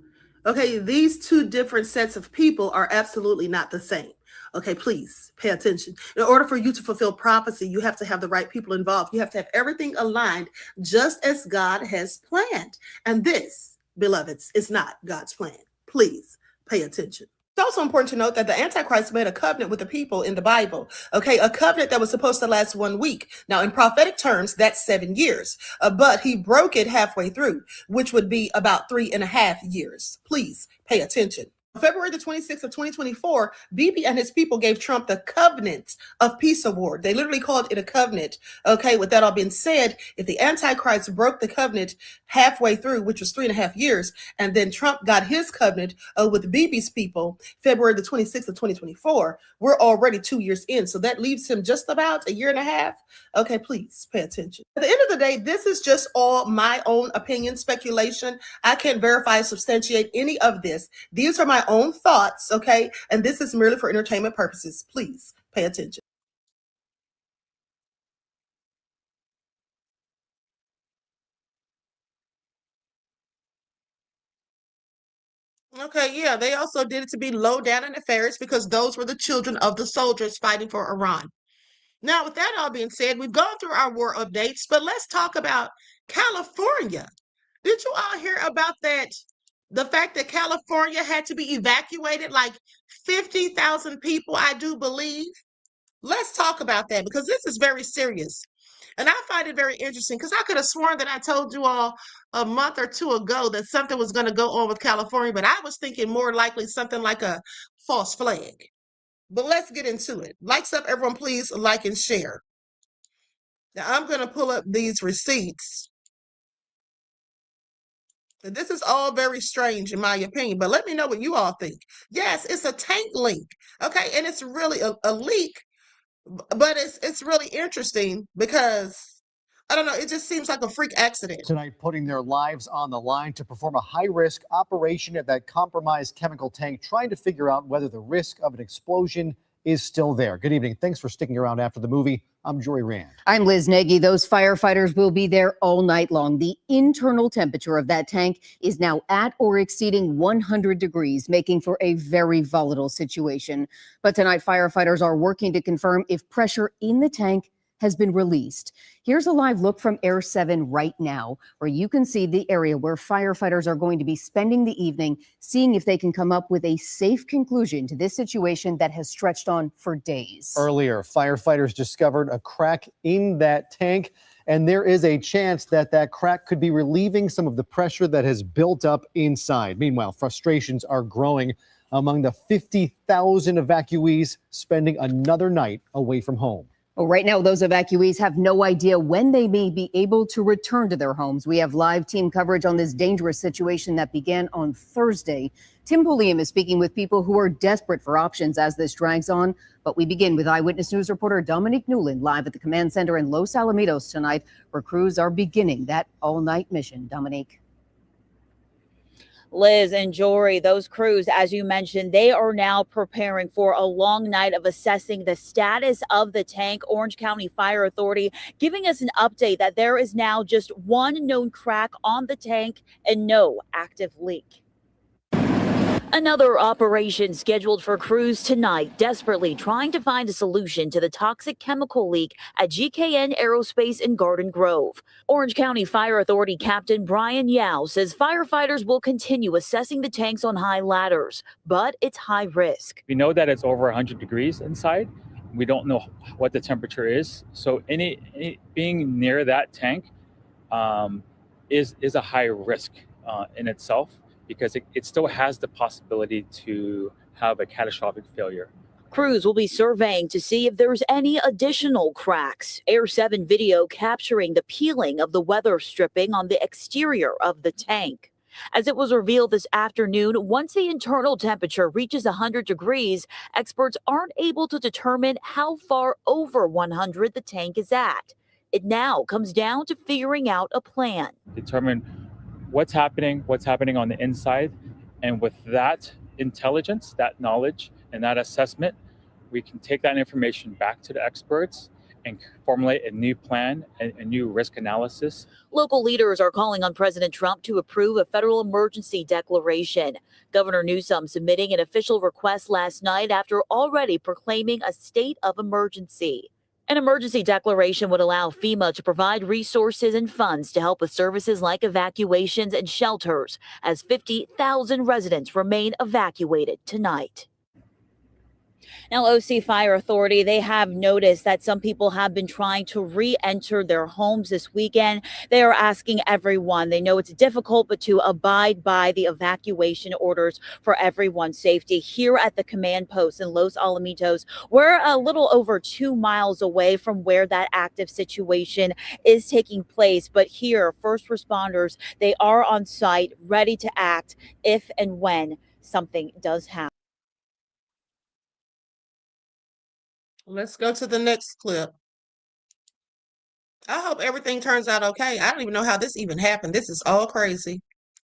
Okay, these two different sets of people are absolutely not the same. Okay, please pay attention. In order for you to fulfill prophecy, you have to have the right people involved. You have to have everything aligned just as God has planned. And this, beloveds, is not God's plan. Please pay attention. It's also important to note that the Antichrist made a covenant with the people in the Bible. Okay, a covenant that was supposed to last 1 week. Now, in prophetic terms, that's 7 years. But he broke it halfway through, which would be about 3.5 years. Please pay attention. February the 26th of 2024, Bibi and his people gave Trump the Covenant of Peace Award. They literally called it a covenant. Okay, with that all being said, if the Antichrist broke the covenant halfway through, which was 3.5 years, and then Trump got his covenant with Bibi's people, February the 26th of 2024, we're already 2 years in. So that leaves him just about 1.5 years. Okay, please pay attention. At the end of the day, this is just all my own opinion, speculation. I can't verify or substantiate any of this. These are my own thoughts, okay? And this is merely for entertainment purposes. Please pay attention. Okay, yeah, they also did it to be low down and nefarious because those were the children of the soldiers fighting for Iran. Now, with that all being said, we've gone through our war updates, but let's talk about California. Did you all hear about that? The fact that California had to be evacuated, like 50,000 people, I do believe. Let's talk about that because this is very serious. And I find it very interesting because I could have sworn that I told you all a month or two ago that something was going to go on with California, but I was thinking more likely something like a false flag. But let's get into it. Likes up, everyone, please like and share. Now I'm going to pull up these receipts. This is all very strange in my opinion, but let me know what you all think. Yes, it's a tank leak. Okay, and it's really a leak, but it's really interesting because I don't know, it just seems like a freak accident. Tonight, putting their lives on the line to perform a high-risk operation at that compromised chemical tank, trying to figure out whether the risk of an explosion is still there. Good evening. Thanks for sticking around after the movie. I'm Jory Rand. I'm Liz Nagy. Those firefighters will be there all night long. The internal temperature of that tank is now at or exceeding 100 degrees, making for a very volatile situation. But tonight, firefighters are working to confirm if pressure in the tank has been released. Here's a live look from Air 7 right now, where you can see the area where firefighters are going to be spending the evening, seeing if they can come up with a safe conclusion to this situation that has stretched on for days. Earlier, firefighters discovered a crack in that tank, and there is a chance that that crack could be relieving some of the pressure that has built up inside. Meanwhile, frustrations are growing among the 50,000 evacuees spending another night away from home. Well, right now, those evacuees have no idea when they may be able to return to their homes. We have live team coverage on this dangerous situation that began on Thursday. Tim Pulliam is speaking with people who are desperate for options as this drags on. But we begin with Eyewitness News reporter Dominique Newland live at the command center in Los Alamitos tonight, where crews are beginning that all-night mission. Dominique. Liz and Jory, those crews, as you mentioned, they are now preparing for a long night of assessing the status of the tank. Orange County Fire Authority giving us an update that there is now just one known crack on the tank and no active leak. Another operation scheduled for crews tonight, desperately trying to find a solution to the toxic chemical leak at GKN Aerospace in Garden Grove. Orange County Fire Authority Captain Brian Yao says firefighters will continue assessing the tanks on high ladders, but it's high risk. We know that it's over 100 degrees inside. We don't know what the temperature is. So any being near that tank is a high risk in itself, because it still has the possibility to have a catastrophic failure. Crews will be surveying to see if there's any additional cracks. Air 7 video capturing the peeling of the weather stripping on the exterior of the tank. As it was revealed this afternoon, once the internal temperature reaches 100 degrees, experts aren't able to determine how far over 100 the tank is at. It now comes down to figuring out a plan. Determine what's happening on the inside. And with that intelligence, that knowledge, and that assessment, we can take that information back to the experts and formulate a new plan and a new risk analysis. Local leaders are calling on President Trump to approve a federal emergency declaration. Governor Newsom submitting an official request last night after already proclaiming a state of emergency. An emergency declaration would allow FEMA to provide resources and funds to help with services like evacuations and shelters, as 50,000 residents remain evacuated tonight. Now, OC Fire Authority, they have noticed that some people have been trying to re-enter their homes this weekend. They are asking everyone, they know it's difficult, but to abide by the evacuation orders for everyone's safety. Here at the command post in Los Alamitos, we're a little over 2 miles away from where that active situation is taking place. But here, first responders, they are on site, ready to act if and when something does happen. Let's go to the next clip. I hope everything turns out okay. I don't even know how this even happened. This is all crazy.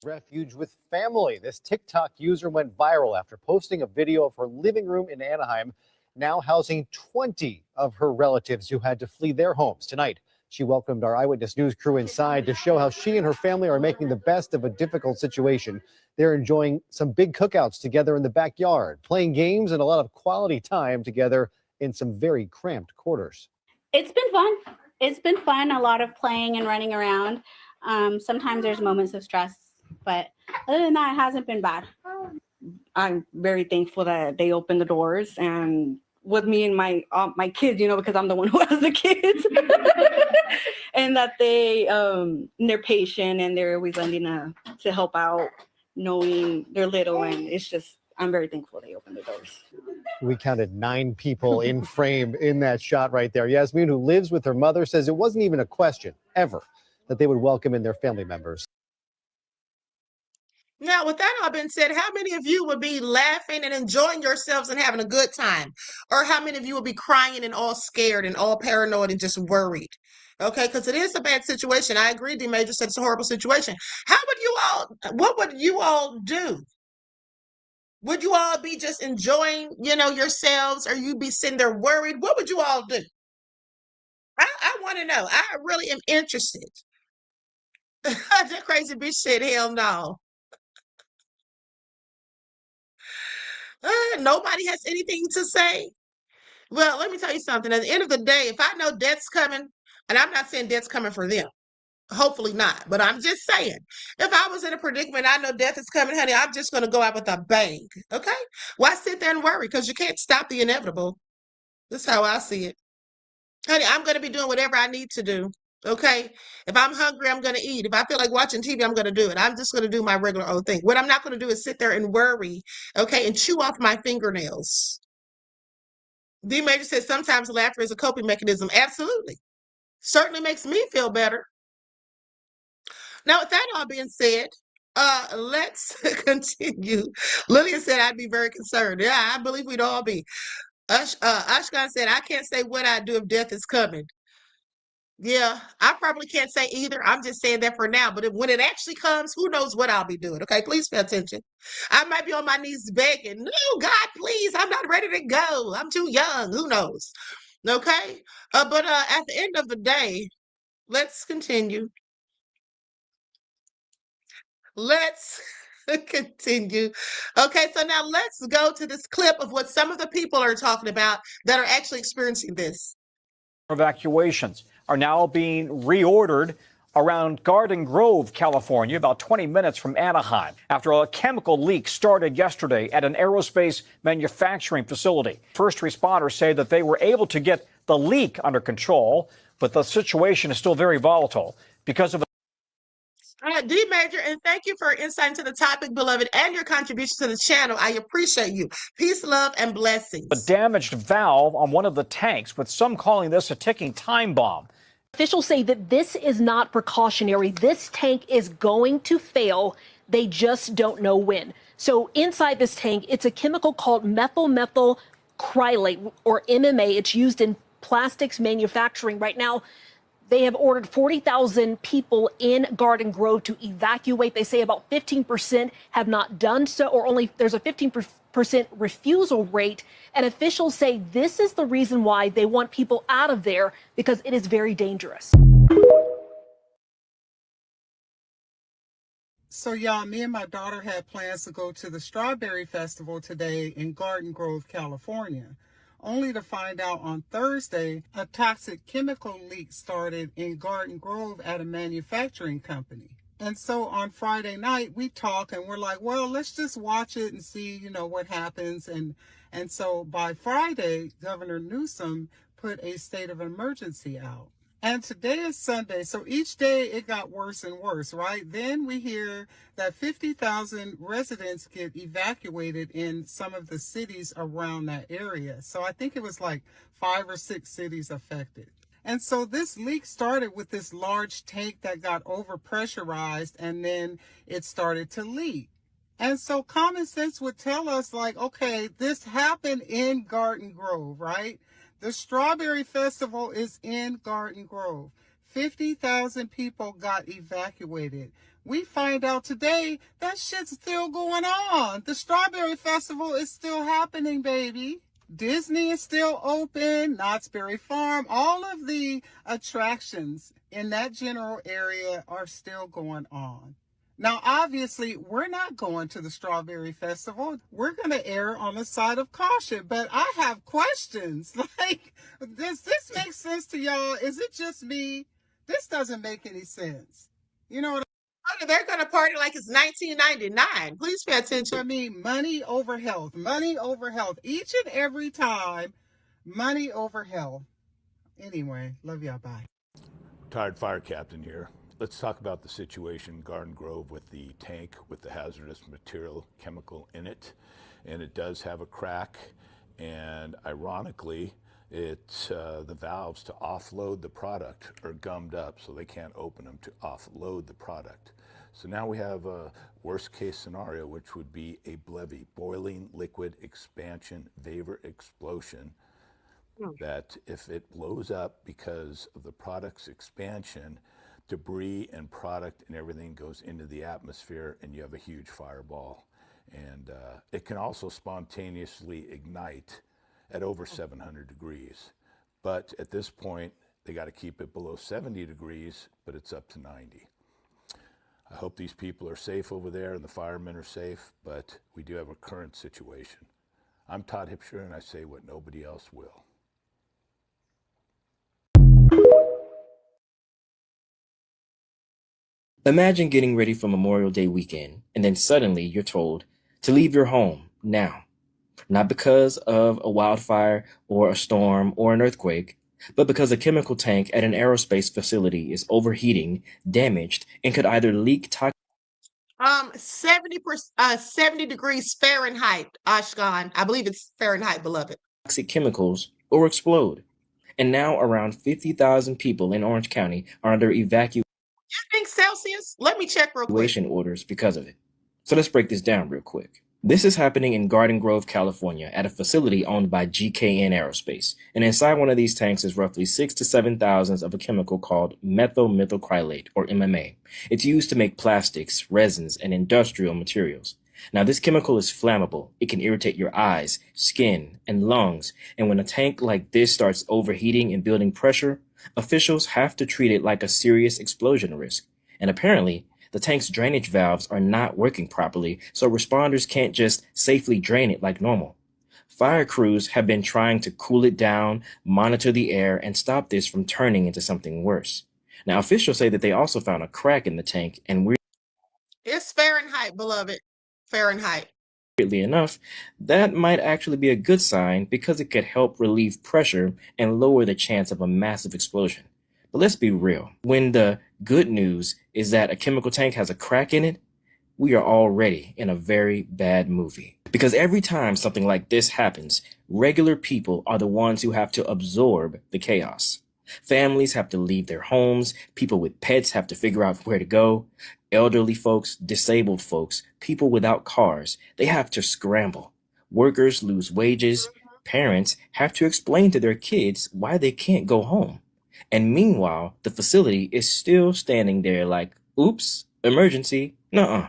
Refuge with family. This TikTok user went viral after posting a video of her living room in Anaheim, now housing 20 of her relatives who had to flee their homes. Tonight, she welcomed our Eyewitness News crew inside to show how she and her family are making the best of a difficult situation. They're enjoying some big cookouts together in the backyard, playing games and a lot of quality time together in some very cramped quarters. It's been fun. It's been fun. A lot of playing and running around. Sometimes there's moments of stress, but other than that, it hasn't been bad. I'm very thankful that they opened the doors and with me and my kids, you know, because I'm the one who has the kids, and that they're patient and they're always lending to help out, knowing they're little, and it's just, I'm very thankful they opened the doors. We counted 9 people in frame in that shot right there. Yasmin, who lives with her mother, says it wasn't even a question ever that they would welcome in their family members. Now, with that all being said, how many of you would be laughing and enjoying yourselves and having a good time? Or how many of you would be crying and all scared and all paranoid and just worried? Okay, because it is a bad situation. I agree, D Major said it's a horrible situation. What would you all do? Would you all be just enjoying, you know, yourselves, or you be sitting there worried? What would you all do? I want to know. I really am interested. That crazy bitch said, hell no. Nobody has anything to say. Well, let me tell you something. At the end of the day, if I know death's coming, and I'm not saying death's coming for them, hopefully not, but I'm just saying, if I was in a predicament, I know death is coming, honey, I'm just going to go out with a bang. Okay? Why sit there and worry? Because you can't stop the inevitable. That's how I see it. Honey, I'm going to be doing whatever I need to do. Okay? If I'm hungry, I'm going to eat. If I feel like watching TV, I'm going to do it. I'm just going to do my regular old thing. What I'm not going to do is sit there and worry, okay, and chew off my fingernails. D Major says sometimes laughter is a coping mechanism. Absolutely. Certainly makes me feel better. Now, with that all being said, let's continue. Lillian said I'd be very concerned. Yeah, I believe we'd all be. Ashkan said, I can't say what I'd do if death is coming. Yeah, I probably can't say either. I'm just saying that for now. But when it actually comes, who knows what I'll be doing? Okay, please pay attention. I might be on my knees begging, no, God, please, I'm not ready to go. I'm too young. Who knows? Okay, but at the end of the day, let's continue. Let's continue. Okay, so now let's go to this clip of what some of the people are talking about that are actually experiencing this. Evacuations are now being reordered around Garden Grove, California, about 20 minutes from Anaheim, after a chemical leak started yesterday at an aerospace manufacturing facility. First responders say that they were able to get the leak under control, but the situation is still very volatile because of D Major, and thank you for insight into the topic, beloved, and your contribution to the channel. I appreciate you. Peace, love, and blessings. a damaged valve on one of the tanks, with some calling this a ticking time bomb. Officials say that this is not precautionary. This tank is going to fail. They just don't know when. So inside this tank, it's a chemical called methyl crylate, or MMA. It's used in plastics manufacturing. Right now, they have ordered 40,000 people in Garden Grove to evacuate. They say about 15% have not done so, or there's a 15% refusal rate. And officials say this is the reason why they want people out of there, because it is very dangerous. So y'all, me and my daughter had plans to go to the Strawberry Festival today in Garden Grove, California, only to find out on Thursday a toxic chemical leak started in Garden Grove at a manufacturing company. And so on Friday night, we talk and we're like, well, let's just watch it and see, you know, what happens. And so by Friday, Governor Newsom put a state of emergency out. And today is Sunday, so each day it got worse and worse, right? Then we hear that 50,000 residents get evacuated in some of the cities around that area. So I think it was like 5 or 6 cities affected. And so this leak started with this large tank that got overpressurized, and then it started to leak. And so common sense would tell us, like, okay, this happened in Garden Grove, right? The Strawberry Festival is in Garden Grove. 50,000 people got evacuated. We find out today that shit's still going on. The Strawberry Festival is still happening, baby. Disney is still open, Knott's Berry Farm, all of the attractions in that general area are still going on. Now, obviously, we're not going to the Strawberry Festival. We're going to err on the side of caution, but I have questions. Like, does this make sense to y'all? Is it just me? This doesn't make any sense. You know what They're going to party like it's 1999. Please pay attention. I mean? Money over health, money over health. Each and every time Money over health. Anyway, love y'all. Bye. Retired fire captain here. Let's talk about the situation in Garden Grove with the tank with the hazardous material chemical in it. And it does have a crack. And ironically, it's the valves to offload the product are gummed up, so they can't open them to offload the product. So now we have a worst case scenario, which would be a BLEVE, boiling liquid expansion vapor explosion, that if it blows up because of the product's expansion, debris and product and everything goes into the atmosphere and you have a huge fireball. And it can also spontaneously ignite at over 700 degrees. But at this point, they got to keep it below 70 degrees, but it's up to 90. I hope these people are safe over there and the firemen are safe, but we do have a current situation. I'm Todd Hipsher, and I say what nobody else will. Imagine getting ready for Memorial Day weekend, and then suddenly you're told to leave your home now. Not because of a wildfire or a storm or an earthquake, but because a chemical tank at an aerospace facility is overheating, damaged, and could either leak toxic 70 degrees Fahrenheit, Ashkan. I believe it's Fahrenheit, beloved. chemicals or explode. And now around 50,000 people in Orange County are under evacuation You think Celsius? Let me check real quick. orders because of it. So let's break this down real quick. This is happening in Garden Grove, California, at a facility owned by GKN Aerospace. And inside one of these tanks is roughly 6,000 to 7,000 of a chemical called methyl methylcrylate, or MMA. It's used to make plastics, resins, and industrial materials. Now, this chemical is flammable. It can irritate your eyes, skin, and lungs. And when a tank like this starts overheating and building pressure, officials have to treat it like a serious explosion risk. And apparently, the tank's drainage valves are not working properly, so responders can't just safely drain it like normal. Fire crews have been trying to cool it down, monitor the air, and stop this from turning into something worse. Now, officials say that they also found a crack in the tank, and It's Fahrenheit, beloved. Fahrenheit. weirdly enough, that might actually be a good sign because it could help relieve pressure and lower the chance of a massive explosion. But let's be real. When the good news is that a chemical tank has a crack in it, we are already in a very bad movie. Because every time something like this happens, regular people are the ones who have to absorb the chaos. Families have to leave their homes. People with pets have to figure out where to go. Elderly folks, disabled folks, people without cars, they have to scramble. Workers lose wages. Parents have to explain to their kids why they can't go home. And meanwhile, the facility is still standing there like, oops, emergency, nuh-uh.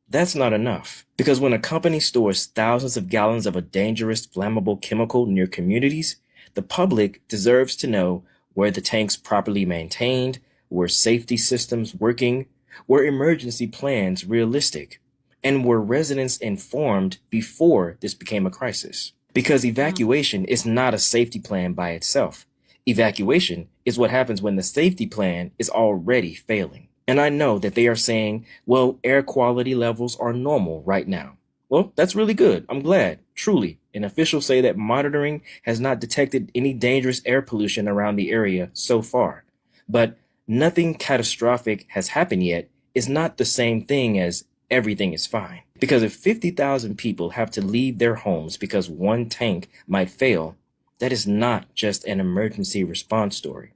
That's not enough. Because when a company stores thousands of gallons of a dangerous, flammable chemical near communities, the public deserves to know where the tank's properly maintained, were safety systems working, were emergency plans realistic, and were residents informed before this became a crisis. Because evacuation is not a safety plan by itself. Evacuation is what happens when the safety plan is already failing. And I know that they are saying, well, air quality levels are normal right now. Well, that's really good. I'm glad, truly. And officials say that monitoring has not detected any dangerous air pollution around the area so far. But nothing catastrophic has happened yet is not the same thing as everything is fine. Because if 50,000 people have to leave their homes because one tank might fail, that is not just an emergency response story.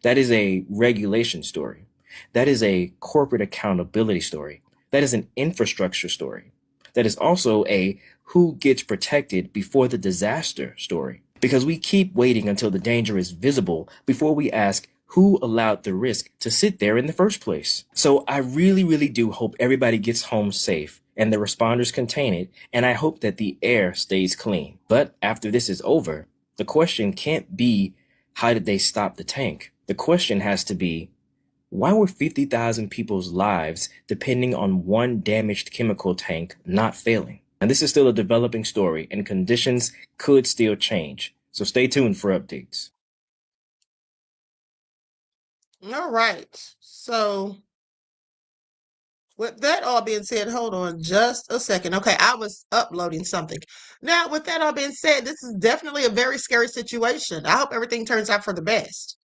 That is a regulation story. That is a corporate accountability story. That is an infrastructure story. That is also a who gets protected before the disaster story. Because we keep waiting until the danger is visible before we ask who allowed the risk to sit there in the first place. So I really, really do hope everybody gets home safe and the responders contain it, and I hope that the air stays clean. But after this is over, the question can't be, how did they stop the tank? The question has to be, why were 50,000 people's lives depending on one damaged chemical tank not failing? And this is still a developing story, and conditions could still change. So stay tuned for updates. All right. So With that all being said, hold on just a second. Okay, I was uploading something. Now, with that all being said, this is definitely a very scary situation. I hope everything turns out for the best.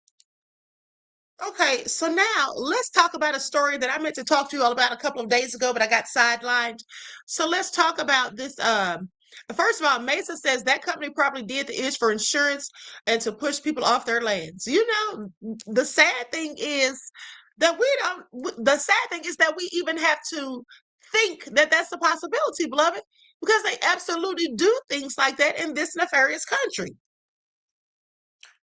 Okay, so now let's talk about a story that I meant to talk to you all about a couple of days ago, but I got sidelined. So let's talk about this. First of all, Mesa says that company probably did the ish for insurance and to push people off their lands. You know, the sad thing is that the sad thing is that we even have to think that that's a possibility, beloved, because they absolutely do things like that in this nefarious country.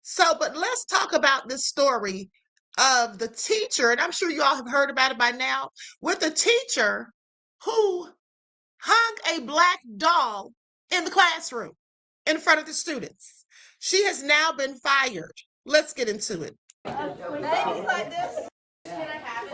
So, but let's talk about this story of the teacher, and I'm sure you all have heard about it by now, with the teacher who hung a black doll in the classroom in front of the students. She has now been fired. Let's get into it. Babies like this. Can I have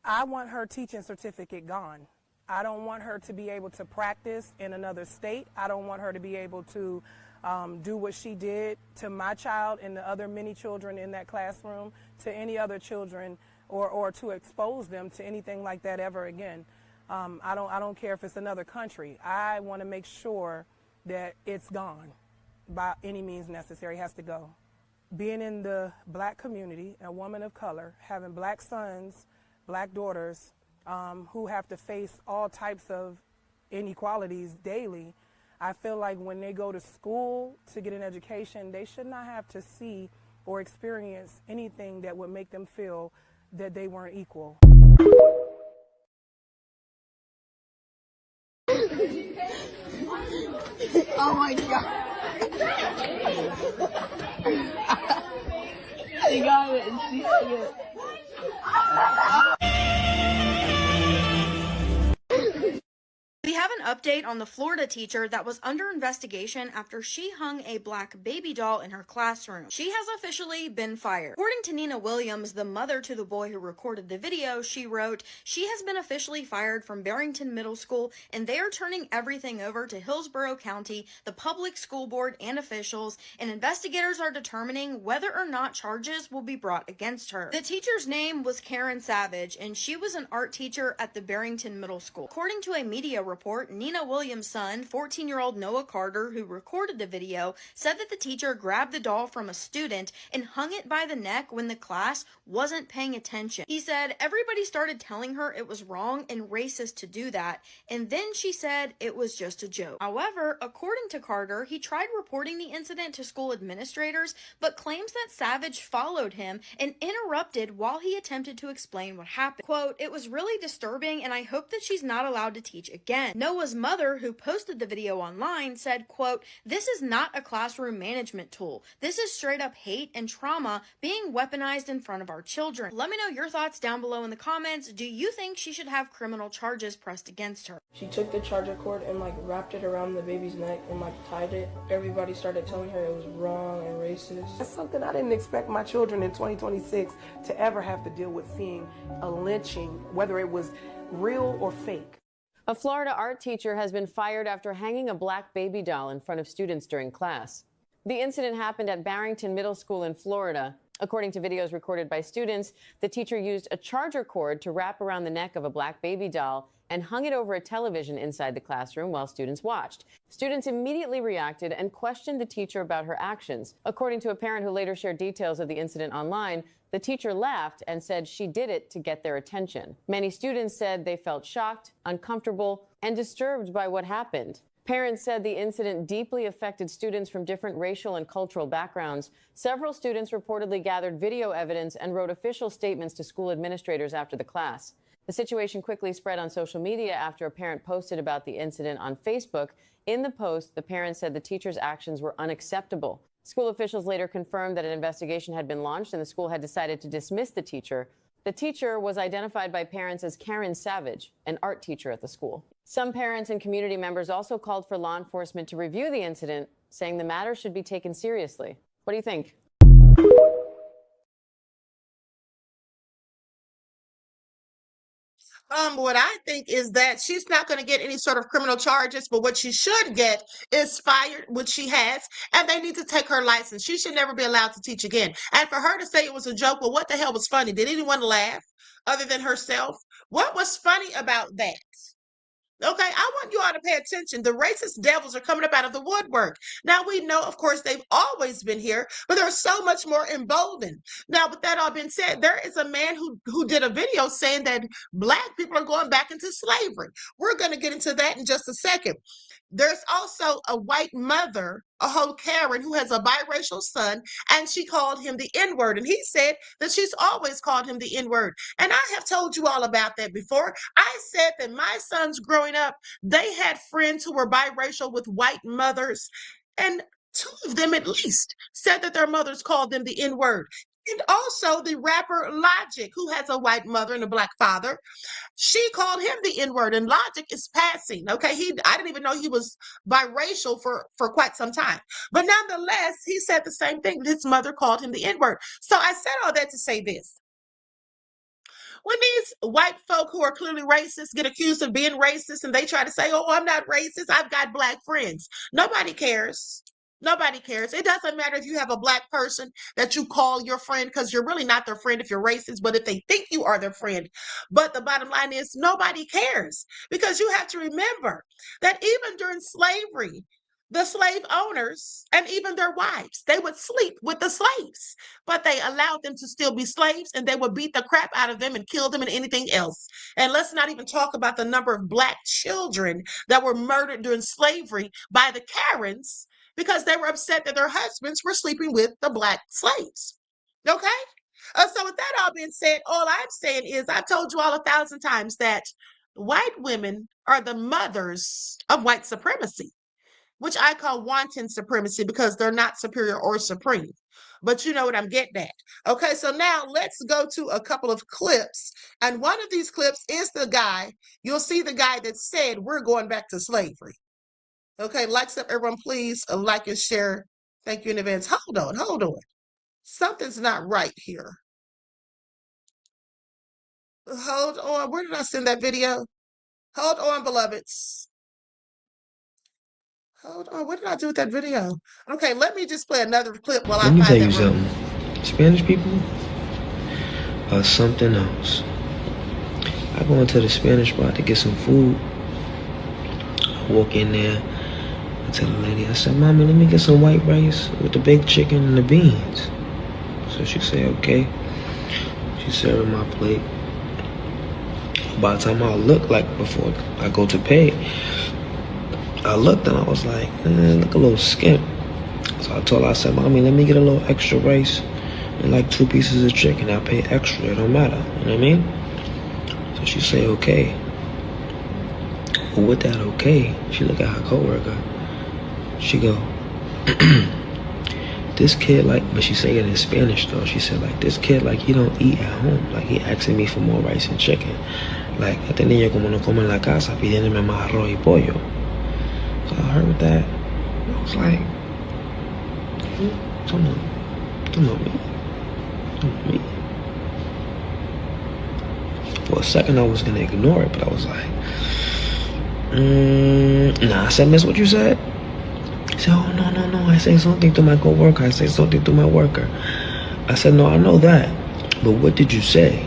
I want her teaching certificate gone. I don't want her to be able to practice in another state. I don't want her to be able to do what she did to my child and the other many children in that classroom, to any other children, or to expose them to anything like that ever again. I don't care if it's another country. I want to make sure that it's gone by any means necessary. It has to go. Being in the black community, a woman of color, having black sons, black daughters who have to face all types of inequalities daily, I feel like when they go to school to get an education, they should not have to see or experience anything that would make them feel that they weren't equal. Oh my God. She got it. She got it. We have an update on the Florida teacher that was under investigation after she hung a black baby doll in her classroom. She has officially been fired. According to Nina Williams, the mother to the boy who recorded the video, she wrote, "She has been officially fired from Barrington Middle School, and they are turning everything over to Hillsborough County, the public school board, and officials, and investigators are determining whether or not charges will be brought against her." The teacher's name was Karen Savage, and she was an art teacher at the Barrington Middle School. According to a media report, Nina Williams' son, 14-year-old Noah Carter, who recorded the video, said that the teacher grabbed the doll from a student and hung it by the neck when the class wasn't paying attention. He said everybody started telling her it was wrong and racist to do that, and then she said it was just a joke. However, according to Carter, he tried reporting the incident to school administrators, but claims that Savage followed him and interrupted while he attempted to explain what happened. Quote, "It was really disturbing, and I hope that she's not allowed to teach again." Noah's mother, who posted the video online, said, quote, "This is not a classroom management tool. This is straight up hate and trauma being weaponized in front of our children." Let me know your thoughts down below in the comments. Do you think she should have criminal charges pressed against her? She took the charger cord and wrapped it around the baby's neck and tied it. Everybody started telling her it was wrong and racist. That's something I didn't expect my children in 2026 to ever have to deal with, seeing a lynching, whether it was real or fake. A Florida art teacher has been fired after hanging a black baby doll in front of students during class. The incident happened at Barrington Middle School in Florida. According to videos recorded by students, the teacher used a charger cord to wrap around the neck of a black baby doll and hung it over a television inside the classroom while students watched. Students immediately reacted and questioned the teacher about her actions. According to a parent who later shared details of the incident online, the teacher laughed and said she did it to get their attention. Many students said they felt shocked, uncomfortable, and disturbed by what happened. Parents said the incident deeply affected students from different racial and cultural backgrounds. Several students reportedly gathered video evidence and wrote official statements to school administrators after the class. The situation quickly spread on social media after a parent posted about the incident on Facebook. In the post, the parent said the teacher's actions were unacceptable. School officials later confirmed that an investigation had been launched and the school had decided to dismiss the teacher. The teacher was identified by parents as Karen Savage, an art teacher at the school. Some parents and community members also called for law enforcement to review the incident, saying the matter should be taken seriously. What do you think? What I think is that she's not going to get any sort of criminal charges, but what she should get is fired, which she has, and they need to take her license. She should never be allowed to teach again. And for her to say it was a joke, well, what the hell was funny? Did anyone laugh other than herself? What was funny about that? Okay, I want you all to pay attention. The racist devils are coming up out of the woodwork. Now, we know, of course, they've always been here, but they're so much more emboldened. Now, with that all being said, there is a man who did a video saying that Black people are going back into slavery. We're going to get into that in just a second. There's also a white mother, a whole Karen, who has a biracial son, and she called him the N-word. And he said that she's always called him the N-word. And I have told you all about that before. I said that my sons growing up, they had friends who were biracial with white mothers, and 2 of them at least said that their mothers called them the N-word. And also the rapper Logic, who has a white mother and a Black father, she called him the N-word, and Logic is passing. Okay, I didn't even know he was biracial for quite some time. But nonetheless, he said the same thing. His mother called him the N-word. So I said all that to say this. When these white folk who are clearly racist get accused of being racist and they try to say, oh, I'm not racist, I've got Black friends. Nobody cares. Nobody cares. It doesn't matter if you have a Black person that you call your friend, because you're really not their friend if you're racist, but if they think you are their friend. But the bottom line is nobody cares, because you have to remember that even during slavery, the slave owners and even their wives, they would sleep with the slaves, but they allowed them to still be slaves, and they would beat the crap out of them and kill them and anything else. And let's not even talk about the number of Black children that were murdered during slavery by the Karens, because they were upset that their husbands were sleeping with the Black slaves. Okay? So with that all being said, all I'm saying is, I've told you all 1,000 times that white women are the mothers of white supremacy, which I call wanton supremacy, because they're not superior or supreme. But you know what I'm getting at. Okay, so now let's go to a couple of clips. And one of these clips is the guy, you'll see the guy that said, we're going back to slavery. Okay, likes up, everyone, please like and share. Thank you in advance. Hold on. Something's not right here. Hold on. Where did I send that video? Hold on, beloveds. Hold on. What did I do with that video? Okay, let me just play another clip while Let I me tell find you that room. something. Spanish people are something else. I go into the Spanish spot to get some food. I walk in there. I tell the lady, I said, Mommy, let me get some white rice with the baked chicken and the beans. So she said, okay. She served my plate. By the time I look, like before I go to pay, I looked and I was like, look a little skimp. So I told her, I said, Mommy, let me get a little extra rice and like 2 pieces of chicken. I'll pay extra, it don't matter, you know what I mean? So she said, okay. But with that okay, she looked at her coworker. She go, this kid like, but she said it in Spanish though. She said like, this kid like, he don't eat at home. Like he asking me for more rice and chicken. Like, este niño como no come en la casa pidiéndome más arroz y pollo. So I heard that. I was like, don't know me. For a second I was gonna ignore it, but I was like, nah. I said, Miss, what you said? He said, oh, no. I say something to my coworker. I say something to my worker. I said, no, I know that. But what did you say?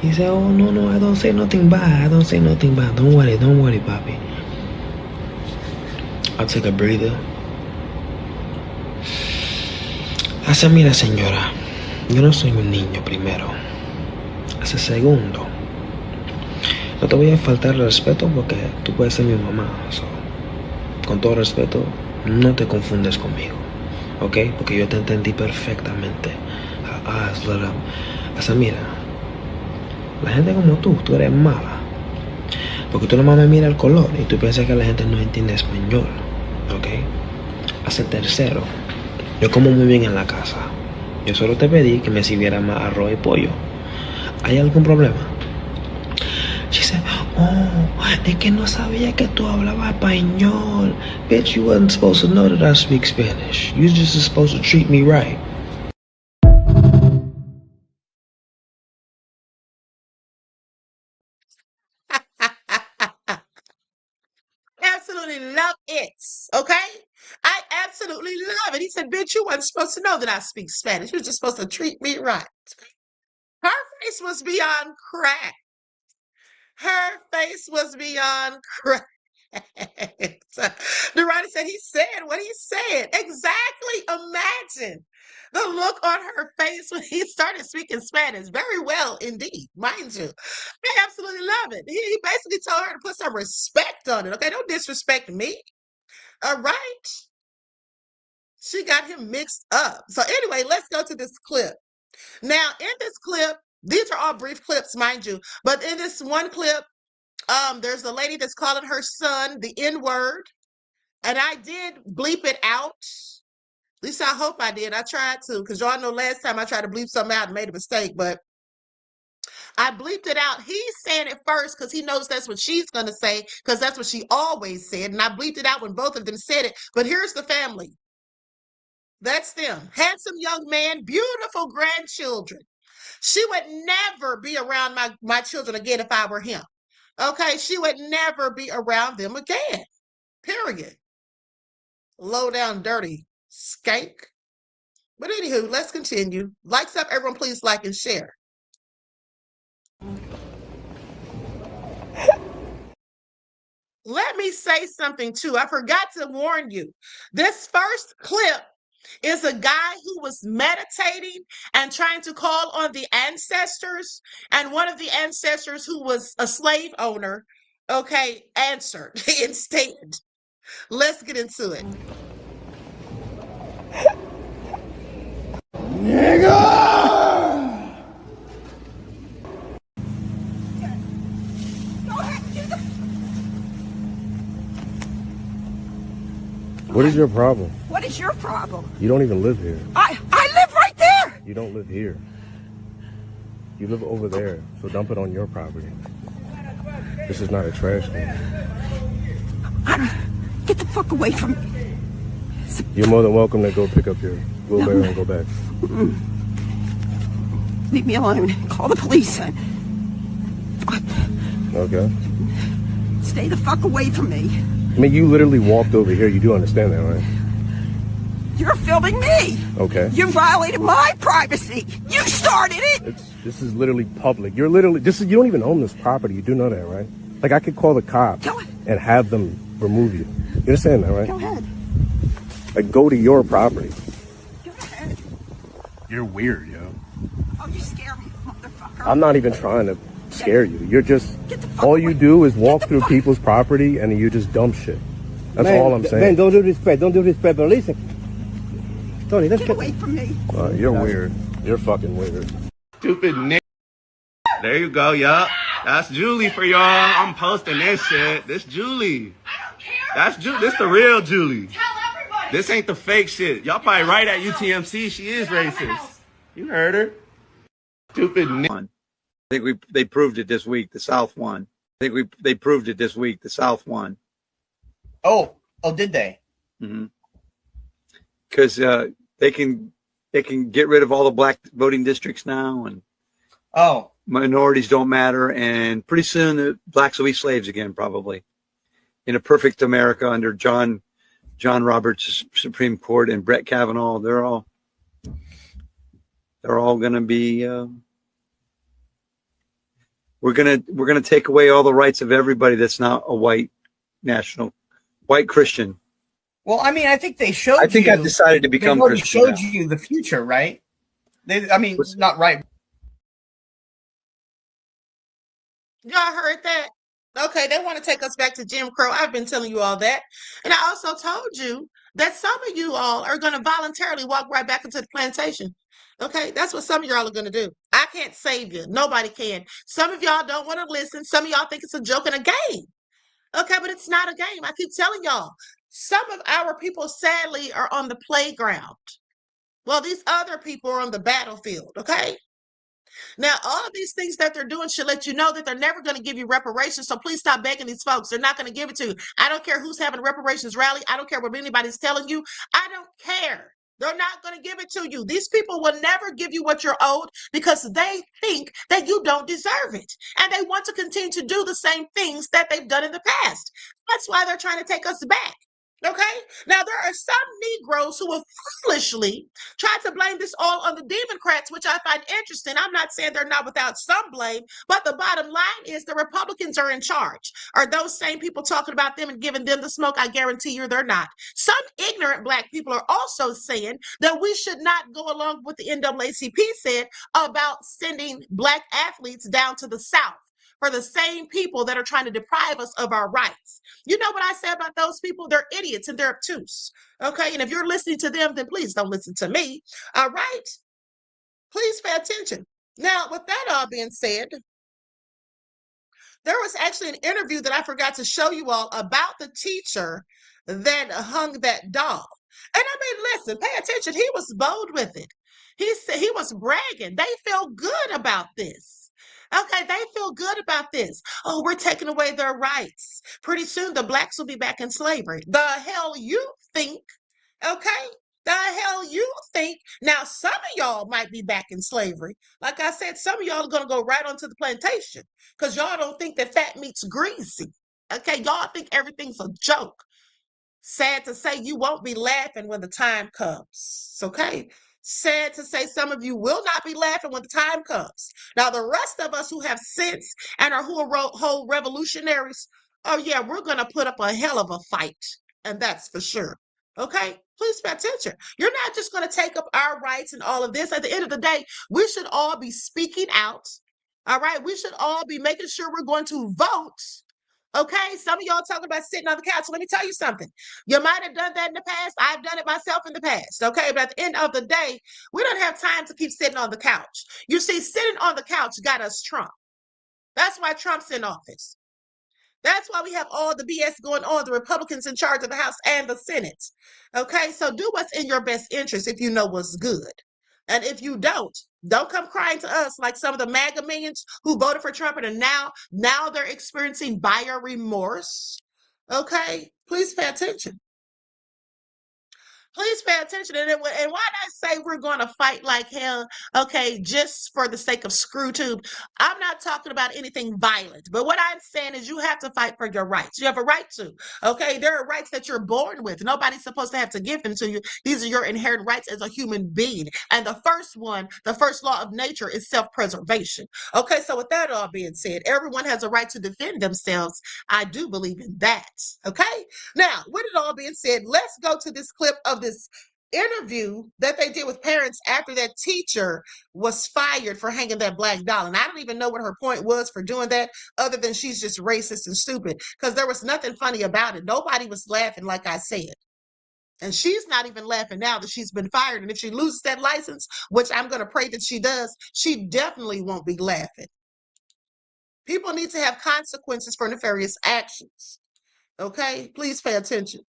He said, oh, no, I don't say nothing bad. Don't worry, papi. I took a breather. I said, mira, señora, yo no soy un niño, primero. I said, segundo, no te voy a faltar el respeto porque tú puedes ser mi mamá. So, con todo respeto, no te confundes conmigo, ¿ok? Porque yo te entendí perfectamente. Her eyes lit up. I said, mira, la gente como tú eres mala. Porque tú nomás me miras el color y tú piensas que la gente no entiende español, ¿ok? I said, tercero, yo como muy bien en la casa. Yo solo te pedí que me sirviera más arroz y pollo. ¿Hay algún problema? She said, oh, es que no sabía que tú hablabas español. Bitch, you wasn't supposed to know that I speak Spanish. You just supposed to treat me right. riots. Okay? I absolutely love it. He said, bitch, you weren't supposed to know that I speak Spanish. You were just supposed to treat me right. Her face was beyond crack. Her face was beyond crack. The writer said he said what he said. Exactly. Imagine the look on her face when he started speaking Spanish. Very well indeed, mind you. I absolutely love it. He basically told her to put some respect on it. Okay, don't disrespect me. All right. She got him mixed up. So anyway, let's go to this clip. Now, in this clip, these are all brief clips, mind you, but in this one clip, there's a lady that's calling her son the N-word, and I did bleep it out. At least I hope I did. I tried to, because y'all know last time I tried to bleep something out and made a mistake, but I bleeped it out. He's saying it first because he knows that's what she's going to say, because that's what she always said, and I bleeped it out when both of them said it. But here's the family. That's them. Handsome young man, beautiful grandchildren. She would never be around my children again if I were him. Okay, she would never be around them again. Period. Low down, dirty skank. But anywho, let's continue. Likes up, everyone, please like and share. Let me say something too. I forgot to warn you. This first clip is a guy who was meditating and trying to call on the ancestors, and one of the ancestors who was a slave owner, okay, answered instead. Let's get into it. Nigga! What is your problem? What is your problem? You don't even live here. I live right there! You don't live here. You live over there, so dump it on your property. This is not a trash can. Get the fuck away from me. You're more than welcome to go pick up your wheelbarrow and go back. Leave me alone. Call the police. Okay. Stay the fuck away from me. I mean, you literally walked over here. You do understand that, right? You're filming me. Okay. You violated my privacy. You started it. This is literally public. You're literally, you don't even own this property. You do know that, right? Like, I could call the cops and have them remove you. You understand that, right? Go ahead. Like, go to your property. Go ahead. You're weird, yo. Oh, you scare me, motherfucker. I'm not even trying to scare you. You're just, all you do is walk through people's property and you just dump shit. That's all I'm saying. Man, don't do disrespect. Don't do disrespect, but listen. Tony, let's get away from me. You're weird. You're fucking weird. Stupid nigga. There you go, yup. That's Julie for y'all. I'm posting this shit. This Julie. That's Julie. This the real Julie. Tell everybody. This ain't the fake shit. Y'all probably right at UTMC. She is racist. You heard her. Stupid nigga. I think they proved it this week. The South won. I think they proved it this week. The South won. Oh, did they? Because they can get rid of all the black voting districts now, and minorities don't matter, and pretty soon the blacks will be slaves again, probably. In a perfect America under John Roberts' Supreme Court and Brett Kavanaugh, they're all going to be. We're gonna take away all the rights of everybody that's not a white Christian. Well, I mean, I think they showed you. I think I've decided to become Christian. They showed you the future, right? Not right. Y'all heard that? Okay, they want to take us back to Jim Crow. I've been telling you all that. And I also told you that some of you all are going to voluntarily walk right back into the plantation. Okay, that's what some of y'all are going to do. I can't save you. Nobody can. Some of y'all don't want to listen. Some of y'all think it's a joke and a game. Okay, but it's not a game. I keep telling y'all. Some of our people, sadly, are on the playground. Well, these other people are on the battlefield, okay? Now, all of these things that they're doing should let you know that they're never going to give you reparations. So please stop begging these folks. They're not going to give it to you. I don't care who's having a reparations rally. I don't care what anybody's telling you. I don't care. They're not going to give it to you. These people will never give you what you're owed because they think that you don't deserve it. And they want to continue to do the same things that they've done in the past. That's why they're trying to take us back. Okay, now there are some Negroes who will foolishly try to blame this all on the Democrats, which I find interesting. I'm not saying they're not without some blame, but the bottom line is the Republicans are in charge. Are those same people talking about them and giving them the smoke? I guarantee you they're not. Some ignorant Black people are also saying that we should not go along with the NAACP said about sending Black athletes down to the South for the same people that are trying to deprive us of our rights. You know what I say about those people? They're idiots and they're obtuse. Okay. And if you're listening to them, then please don't listen to me. All right. Please pay attention. Now, with that all being said, there was actually an interview that I forgot to show you all about the teacher that hung that doll. And I mean, listen, pay attention. He was bold with it. He said he was bragging. They feel good about this. Okay, they feel good about this. Oh, we're taking away their rights. Pretty soon the Blacks will be back in slavery. The hell you think? Okay, the hell you think? Now, some of y'all might be back in slavery. Like I said, some of y'all are going to go right onto the plantation because y'all don't think that fat meat's greasy. Okay, y'all think everything's a joke. Sad to say, you won't be laughing when the time comes. Okay. Sad to say, some of you will not be laughing when the time comes. Now, the rest of us who have sense and are whole revolutionaries, oh yeah, we're going to put up a hell of a fight. And that's for sure. Okay. Please pay attention. You're not just going to take up our rights and all of this. At the end of the day, we should all be speaking out. All right. We should all be making sure we're going to vote. Okay, some of y'all talking about sitting on the couch. So let me tell you something. You might have done that in the past. I've done it myself in the past. Okay, but at the end of the day, we don't have time to keep sitting on the couch. You see, sitting on the couch got us Trump. That's why Trump's in office. That's why we have all the BS going on, the Republicans in charge of the House and the Senate. Okay, so do what's in your best interest if you know what's good. And if you don't come crying to us like some of the MAGA minions who voted for Trump and now they're experiencing buyer remorse. Okay, please pay attention. Please pay attention. And why not say we're going to fight like hell? Okay, just for the sake of screw tube. I'm not talking about anything violent, but what I'm saying is you have to fight for your rights. You have a right to. Okay, there are rights that you're born with. Nobody's supposed to have to give them to you. These are your inherent rights as a human being. And the first one, the first law of nature is self-preservation. Okay, so with that all being said, everyone has a right to defend themselves. I do believe in that. Okay, now with it all being said, let's go to this clip of this interview that they did with parents after that teacher was fired for hanging that black doll. And I don't even know what her point was for doing that, other than she's just racist and stupid, because there was nothing funny about it. Nobody was laughing, like I said. And she's not even laughing now that she's been fired. And if she loses that license, which I'm going to pray that she does, she definitely won't be laughing. People need to have consequences for nefarious actions. Okay, please pay attention.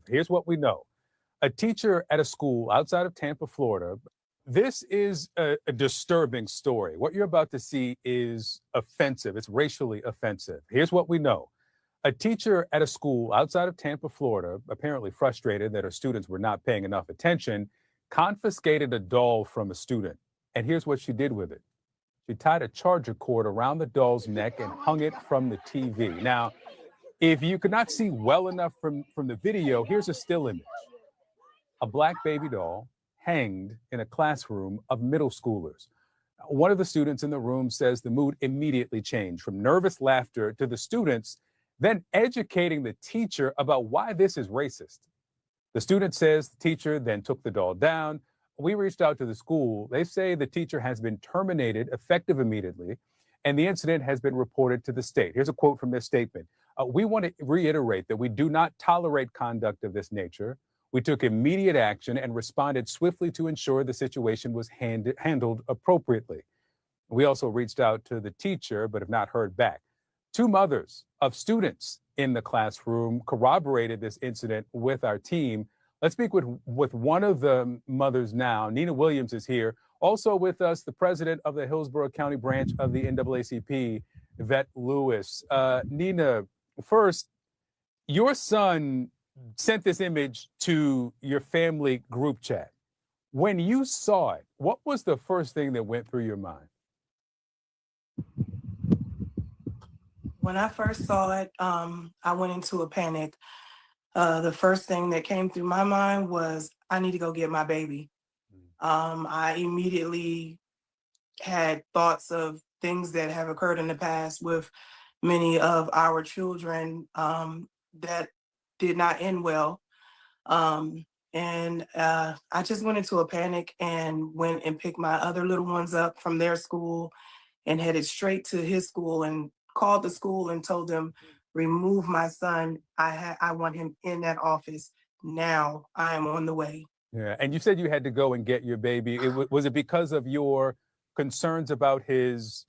Here's what we know. A teacher at a school outside of Tampa, Florida. This is a disturbing story. What you're about to see is offensive. It's racially offensive. Here's what we know. A teacher at a school outside of Tampa, Florida, apparently frustrated that her students were not paying enough attention, confiscated a doll from a student. And here's what she did with it. She tied a charger cord around the doll's neck and hung it from the TV. Now, if you could not see well enough from the video, here's a still image. A black baby doll hanged in a classroom of middle schoolers. One of the students in the room says the mood immediately changed from nervous laughter to the students then educating the teacher about why this is racist. The student says the teacher then took the doll down. We reached out to the school. They say the teacher has been terminated effective immediately, and the incident has been reported to the state. Here's a quote from their statement. We want to reiterate that we do not tolerate conduct of this nature. We took immediate action and responded swiftly to ensure the situation was handled appropriately. We also reached out to the teacher, but have not heard back. Two mothers of students in the classroom corroborated this incident with our team. Let's speak with one of the mothers now. Nina Williams is here. Also with us, the president of the Hillsborough County branch of the NAACP, Yvette Lewis. Nina, first, your son sent this image to your family group chat. When you saw it, what was the first thing that went through your mind? When I first saw it, I went into a panic. The first thing that came through my mind was, I need to go get my baby. I immediately had thoughts of things that have occurred in the past with many of our children that did not end well. I just went into a panic and went and picked my other little ones up from their school and headed straight to his school and called the school and told them, remove my son. I want him in that office now. I am on the way. Yeah, and you said you had to go and get your baby. Was it because of your concerns about his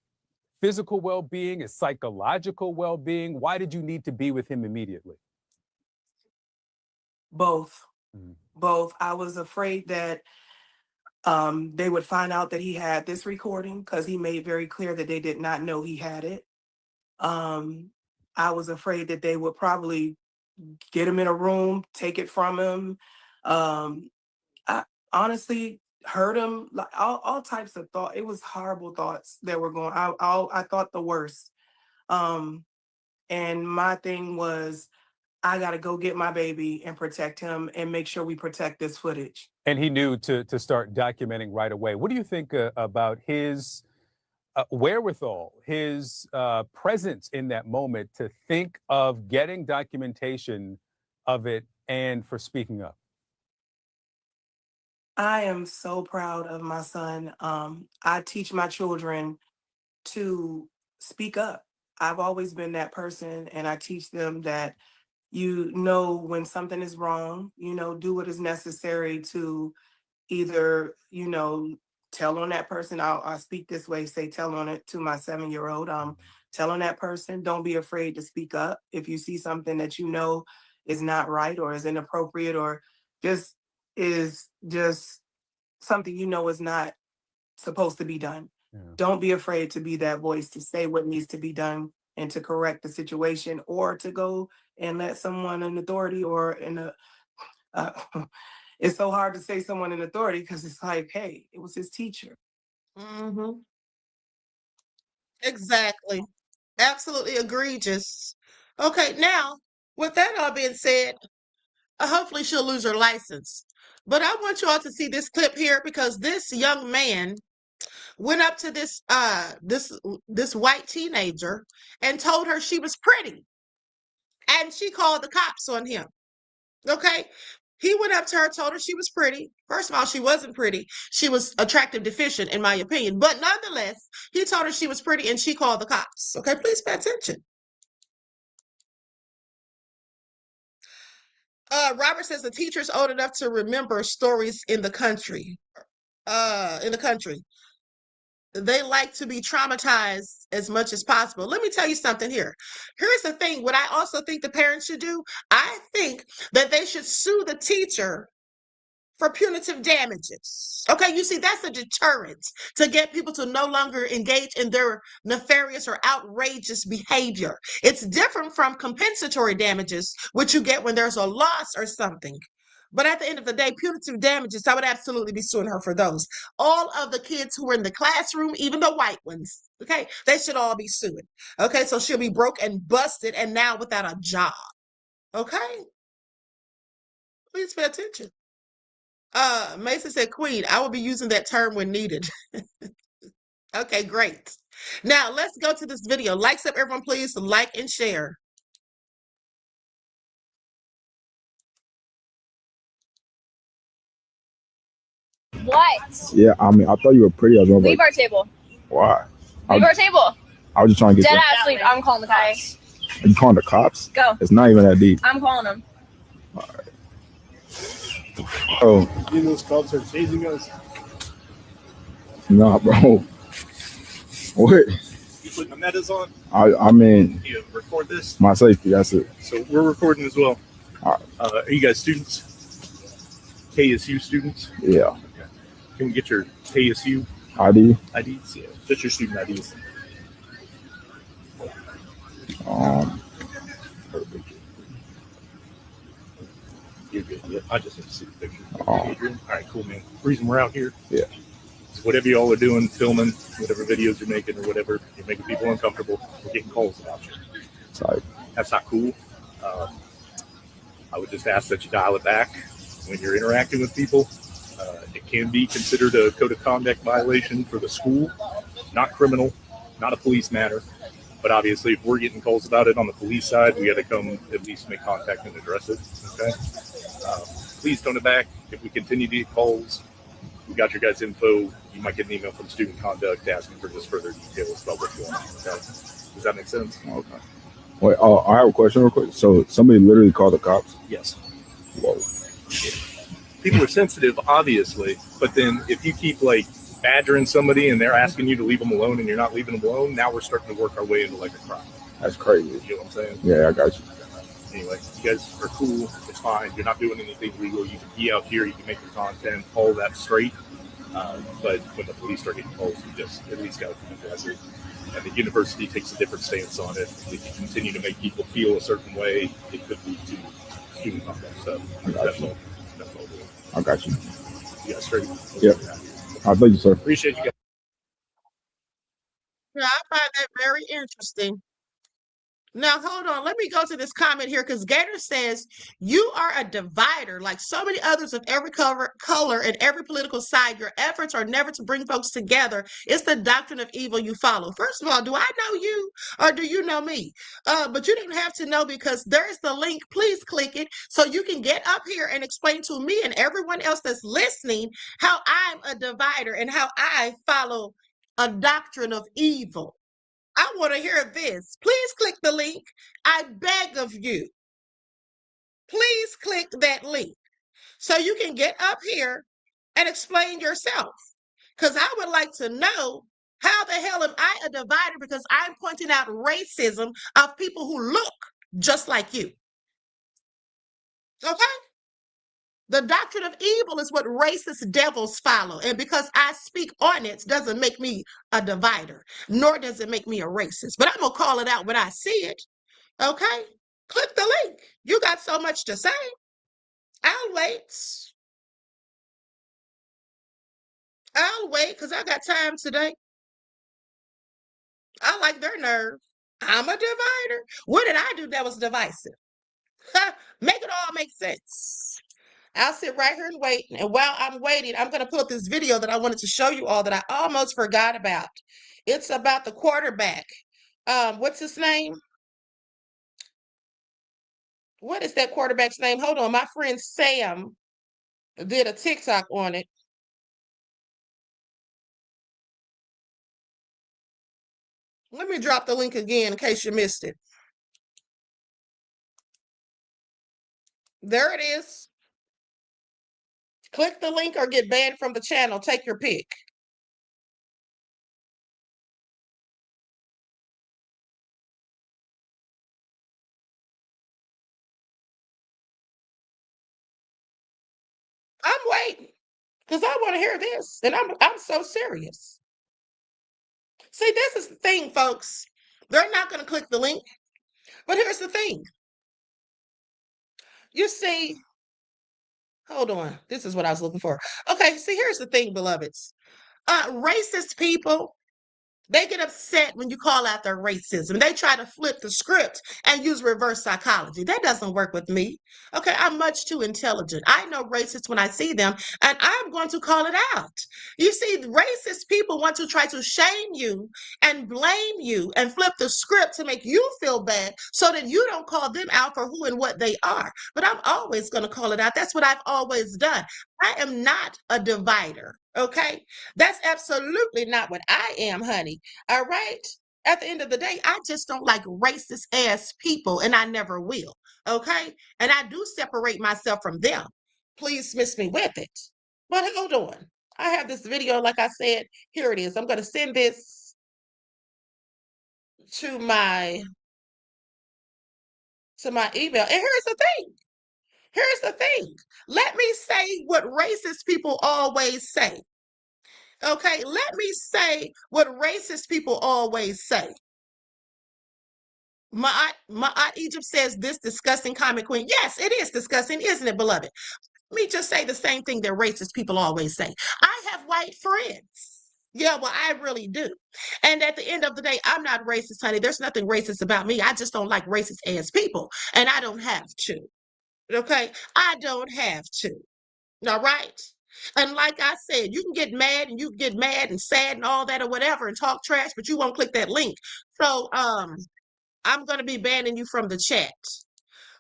physical well-being, his psychological well-being? Why did you need to be with him immediately? Both. Both. I was afraid that they would find out that he had this recording because he made very clear that they did not know he had it. I was afraid that they would probably get him in a room, take it from him. I honestly hurt him, like all types of thoughts. It was horrible thoughts that were going. I thought the worst. And my thing was, I got to go get my baby and protect him and make sure we protect this footage. And he knew to start documenting right away. What do you think about his wherewithal, his presence in that moment to think of getting documentation of it and for speaking up? I am so proud of my son. I teach my children to speak up. I've always been that person, and I teach them that when something is wrong, do what is necessary to either, tell on that person. I'll speak this way, say tell on it to my 7-year-old. Tell on that person. Don't be afraid to speak up. If you see something that is not right or is inappropriate or is just something is not supposed to be done. Yeah. Don't be afraid to be that voice, to say what needs to be done and to correct the situation, or to go and let someone in authority or it's so hard to say someone in authority because it's like, hey, it was his teacher. Mm-hmm. Exactly. Absolutely egregious. Okay, now, with that all being said, hopefully she'll lose her license. But I want you all to see this clip here because this young man went up to this white teenager and told her she was pretty. And she called the cops on him. Okay? He went up to her, told her she was pretty. First of all, she wasn't pretty. She was attractive deficient, in my opinion. But nonetheless, he told her she was pretty and she called the cops. Okay, please pay attention. Robert says the teacher's old enough to remember stories in the country. They like to be traumatized as much as possible. Let me tell you something here. Here's the thing. What I also think the parents should do, I think that they should sue the teacher for punitive damages. Okay, you see, that's a deterrent to get people to no longer engage in their nefarious or outrageous behavior. It's different from compensatory damages, which you get when there's a loss or something. But at the end of the day, punitive damages, I would absolutely be suing her for those. All of the kids who were in the classroom, even the white ones, okay, they should all be sued. Okay, so she'll be broke and busted and now without a job. Okay? Please pay attention. Mason said, Queen, I will be using that term when needed. Okay, great. Now let's go to this video. Likes up, everyone, please. Like and share. What? Yeah, I mean, I thought you were pretty. I was Leave like, our table. Why? Leave our table. I was just trying to get Dead ass leave. I'm calling the cops. Are you calling the cops? Go. It's not even that deep. I'm calling them. Oh. You know those cops are chasing us? Nah, bro. What? You putting the metas on? I mean, You record this? my safety, that's it. So we're recording as well. All right. Are you guys students? KSU students? Yeah. Okay. Can we get your KSU ID? IDs? Yeah, just your student IDs. You're good. Yeah, I just need to see the picture. All right, cool, man. The reason we're out here, Yeah. is whatever y'all are doing, filming, whatever videos you're making or whatever, you're making people uncomfortable. We're getting calls about you. That's not cool. I would just ask that you dial it back when you're interacting with people. It can be considered a code of conduct violation for the school, not criminal, not a police matter. But obviously, if we're getting calls about it on the police side, we got to come at least make contact and address it. Okay. Please tone it back. If we continue to get calls, we got your guys' info. You might get an email from student conduct asking for just further details about what's going on. Okay. Does that make sense? Okay. Wait, I have a question real quick. So somebody literally called the cops? Yes. Whoa. People are sensitive, obviously, but then if you keep like badgering somebody and they're asking you to leave them alone and you're not leaving them alone, now we're starting to work our way into like a crime. That's crazy. You know what I'm saying? Yeah, I got you. Anyway, you guys are cool. It's fine. You're not doing anything illegal. You can be out here. You can make your content. All that straight. But when the police start getting calls, you just at least got to address it. And the university takes a different stance on it. If you continue to make people feel a certain way, it could lead to student conduct stuff. That's all. I got you. You guys straight? Yep. Thank you, sir. Appreciate you guys. Yeah, I find that very interesting. Now, hold on. Let me go to this comment here because Gator says, you are a divider. Like so many others of every color and every political side, your efforts are never to bring folks together. It's the doctrine of evil you follow. First of all, do I know you or do you know me? But you don't have to know because there is the link. Please click it so you can get up here and explain to me and everyone else that's listening how I'm a divider and how I follow a doctrine of evil. I want to hear this. Please click the link. I beg of you. Please click that link so you can get up here and explain yourself. Because I would like to know how the hell am I a divider because I'm pointing out racism of people who look just like you. Okay? The doctrine of evil is what racist devils follow. And because I speak on it doesn't make me a divider, nor does it make me a racist. But I'm going to call it out when I see it. Okay? Click the link. You got so much to say. I'll wait. I'll wait because I got time today. I like their nerve. I'm a divider. What did I do that was divisive? Make it all make sense. I'll sit right here and wait. And while I'm waiting, I'm going to pull up this video that I wanted to show you all that I almost forgot about. It's about the quarterback. What's his name? What is that quarterback's name? Hold on. My friend Sam did a TikTok on it. Let me drop the link again in case you missed it. There it is. Click the link or get banned from the channel. Take your pick. I'm waiting because I want to hear this. And I'm so serious. See, this is the thing, folks. They're not going to click the link. But here's the thing. You see, hold on. This is what I was looking for. Okay, see, here's the thing, beloveds. Racist people, they get upset when you call out their racism. They try to flip the script and use reverse psychology. That doesn't work with me. Okay, I'm much too intelligent. I know racists when I see them, and I'm going to call it out. You see, racist people want to try to shame you and blame you and flip the script to make you feel bad so that you don't call them out for who and what they are. But I'm always going to call it out. That's what I've always done. I am not a divider. Okay, that's absolutely not what I am, honey. All right. At the end of the day, I just don't like racist ass people, and I never will. Okay, and I do separate myself from them. Please miss me with it. But hold on. I have this video, like I said. Here it is. I'm going to send this to my email. And here's the thing. Here's the thing. Let me say what racist people always say. Okay, let me say what racist people always say. My aunt Egypt says this disgusting comment queen. Yes, it is disgusting, isn't it, beloved? Let me just say the same thing that racist people always say. I have white friends. Yeah, well, I really do. And at the end of the day, I'm not racist, honey. There's nothing racist about me. I just don't like racist ass people, and I don't have to. Okay, I don't have to. All right. And like I said, you can get mad and you can get mad and sad and all that or whatever and talk trash, but you won't click that link. So I'm gonna be banning you from the chat.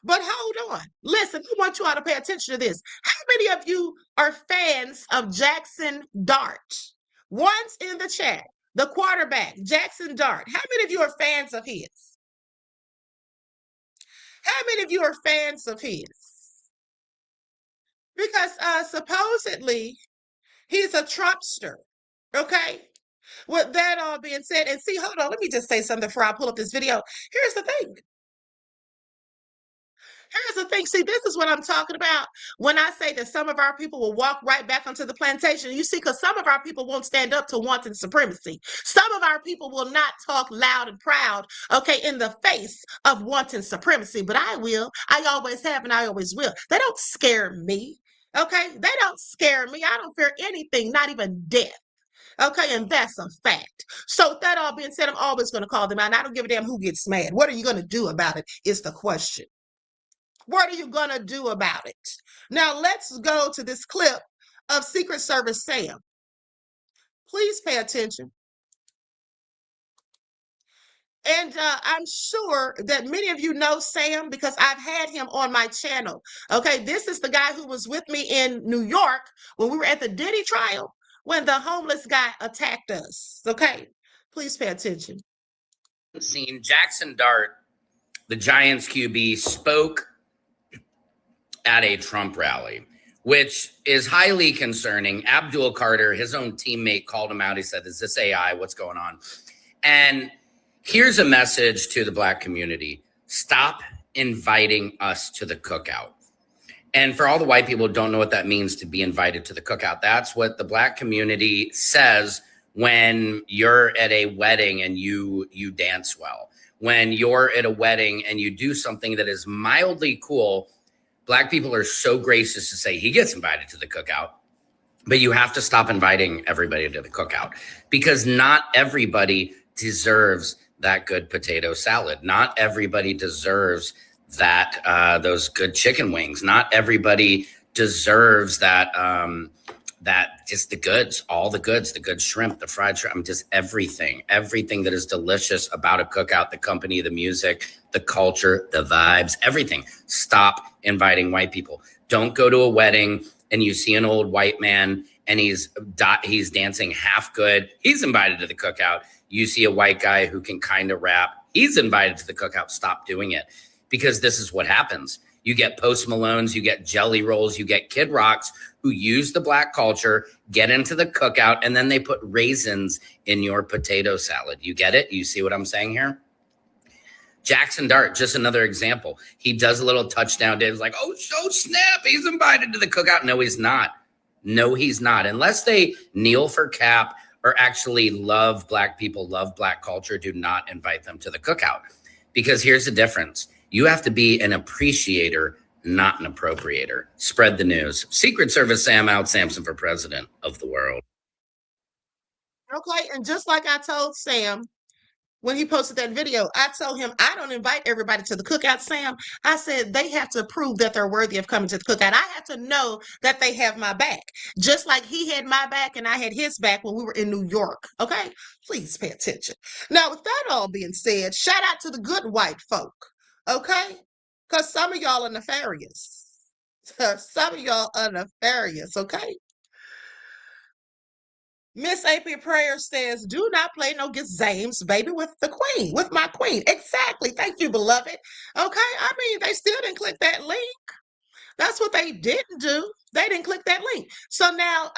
But hold on. Listen, I want you all to pay attention to this. How many of you are fans of Jackson Dart? Once in the chat, the quarterback, Jackson Dart. How many of you are fans of his? How many of you are fans of his? Because supposedly he's a Trumpster. Okay. With that all being said, and see, hold on, let me just say something before I pull up this video. Here's the thing. Here's the thing. See, this is what I'm talking about when I say that some of our people will walk right back onto the plantation. You see, because some of our people won't stand up to wanton supremacy. Some of our people will not talk loud and proud, okay, in the face of wanton supremacy. But I will. I always have and I always will. They don't scare me. Okay? They don't scare me. I don't fear anything, not even death. Okay, and that's a fact. So with that all being said, I'm always going to call them out. And I don't give a damn who gets mad. What are you going to do about it is the question. What are you going to do about it? Now, let's go to this clip of Secret Service Sam. Please pay attention. And I'm sure that many of you know Sam because I've had him on my channel. Okay, this is the guy who was with me in New York when we were at the Diddy trial when the homeless guy attacked us. Okay, please pay attention. Seen Jackson Dart, the Giants QB, spoke at a Trump rally, which is highly concerning. Abdul Carter, his own teammate, called him out. He said, "Is this AI? What's going on?" And here's a message to the Black community. Stop inviting us to the cookout. And for all the white people who don't know what that means to be invited to the cookout, that's what the Black community says when you're at a wedding and you dance well. When you're at a wedding and you do something that is mildly cool, Black people are so gracious to say he gets invited to the cookout. But you have to stop inviting everybody to the cookout because not everybody deserves that good potato salad. Not everybody deserves that those good chicken wings. Not everybody deserves that that just the goods, all the goods, the good shrimp, the fried shrimp, just everything that is delicious about a cookout, the company, the music, the culture, the vibes, everything. Stop inviting white people. Don't go to a wedding and you see an old white man and he's dancing half good. He's invited to the cookout. You see a white guy who can kind of rap. He's invited to the cookout. Stop doing it because this is what happens. You get Post Malones, you get Jelly Rolls, you get Kid Rocks who use the Black culture, get into the cookout, and then they put raisins in your potato salad. You get it? You see what I'm saying here? Jackson Dart, just another example. He does a little touchdown. Dave's like, oh snap, he's invited to the cookout. No, he's not. No, he's not. Unless they kneel for Cap or actually love Black people, love Black culture, do not invite them to the cookout. Because here's the difference. You have to be an appreciator, not an appropriator. Spread the news. Secret Service Sam out Samson for president of the world. Okay, and just like I told Sam when he posted that video, I told him I don't invite everybody to the cookout, Sam. I said they have to prove that they're worthy of coming to the cookout. I have to know that they have my back, just like he had my back and I had his back when we were in New York. Okay, please pay attention. Now, with that all being said, shout out to the good white folk. Okay, because some of y'all are nefarious. Some of y'all are nefarious. Okay. Miss AP Prayer says, do not play no games, baby, with the queen, with my queen. Exactly. Thank you, beloved. Okay. I mean, they still didn't click that link. That's what they didn't do. They didn't click that link. So now,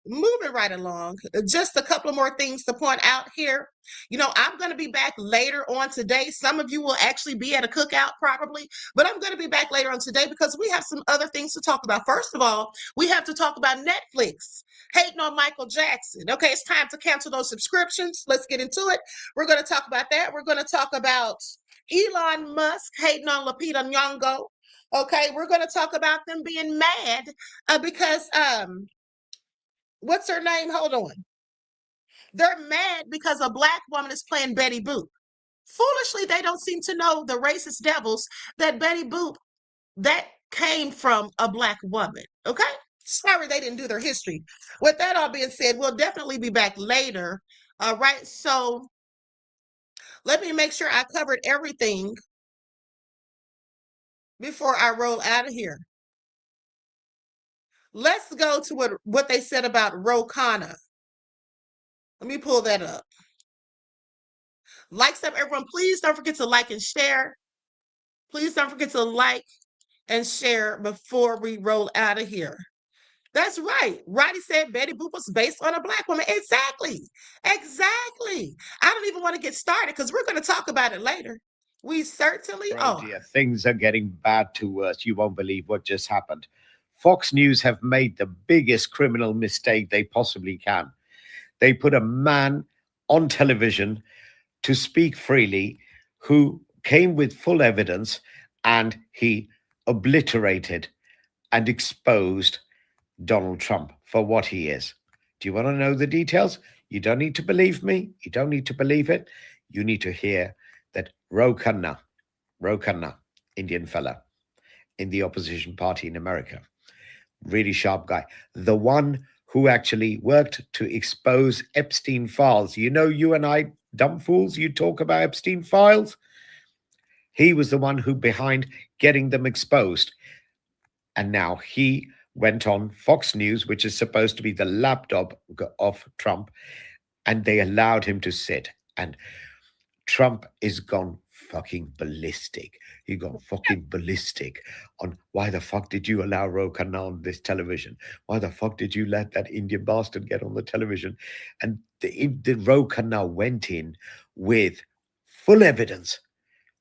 moving right along, just a couple of more things to point out here. You know, I'm going to be back later on today. Some of you will actually be at a cookout probably, but I'm going to be back later on today because we have some other things to talk about. First of all, we have to talk about Netflix hating on Michael Jackson. Okay, it's time to cancel those subscriptions. Let's get into it. We're going to talk about that. We're going to talk about Elon Musk hating on Lupita Nyong'o. Okay, we're going to talk about them being mad because what's her name? Hold on. They're mad because a black woman is playing Betty Boop. Foolishly, they don't seem to know the racist devils that Betty Boop, that came from a black woman. Okay? Sorry they didn't do their history. With that all being said, we'll definitely be back later. All right, so let me make sure I covered everything before I roll out of here. Let's go to what they said about Ro Khanna. Let me pull that up. Likes up, everyone. Please don't forget to like and share. Please don't forget to like and share before we roll out of here. That's right. Roddy said Betty Boop was based on a black woman. Exactly. Exactly. I don't even want to get started because we're going to talk about it later. We certainly are. Dear, things are getting bad to worse. You won't believe what just happened. Fox News have made the biggest criminal mistake they possibly can. They put a man on television to speak freely who came with full evidence, and he obliterated and exposed Donald Trump for what he is. Do you want to know the details? You don't need to believe me. You don't need to believe it. You need to hear that Ro Khanna, Indian fella in the opposition party in America, really sharp guy, the one who actually worked to expose Epstein files. You know, you and I, dumb fools, you talk about Epstein files. He was the one who behind getting them exposed. And now he went on Fox News, which is supposed to be the lapdog of Trump, and they allowed him to sit. And Trump is gone fucking ballistic. He got fucking ballistic on why the fuck did you allow Ro Khanna on this television? Why the fuck did you let that Indian bastard get on the television? And the Ro Khanna went in with full evidence.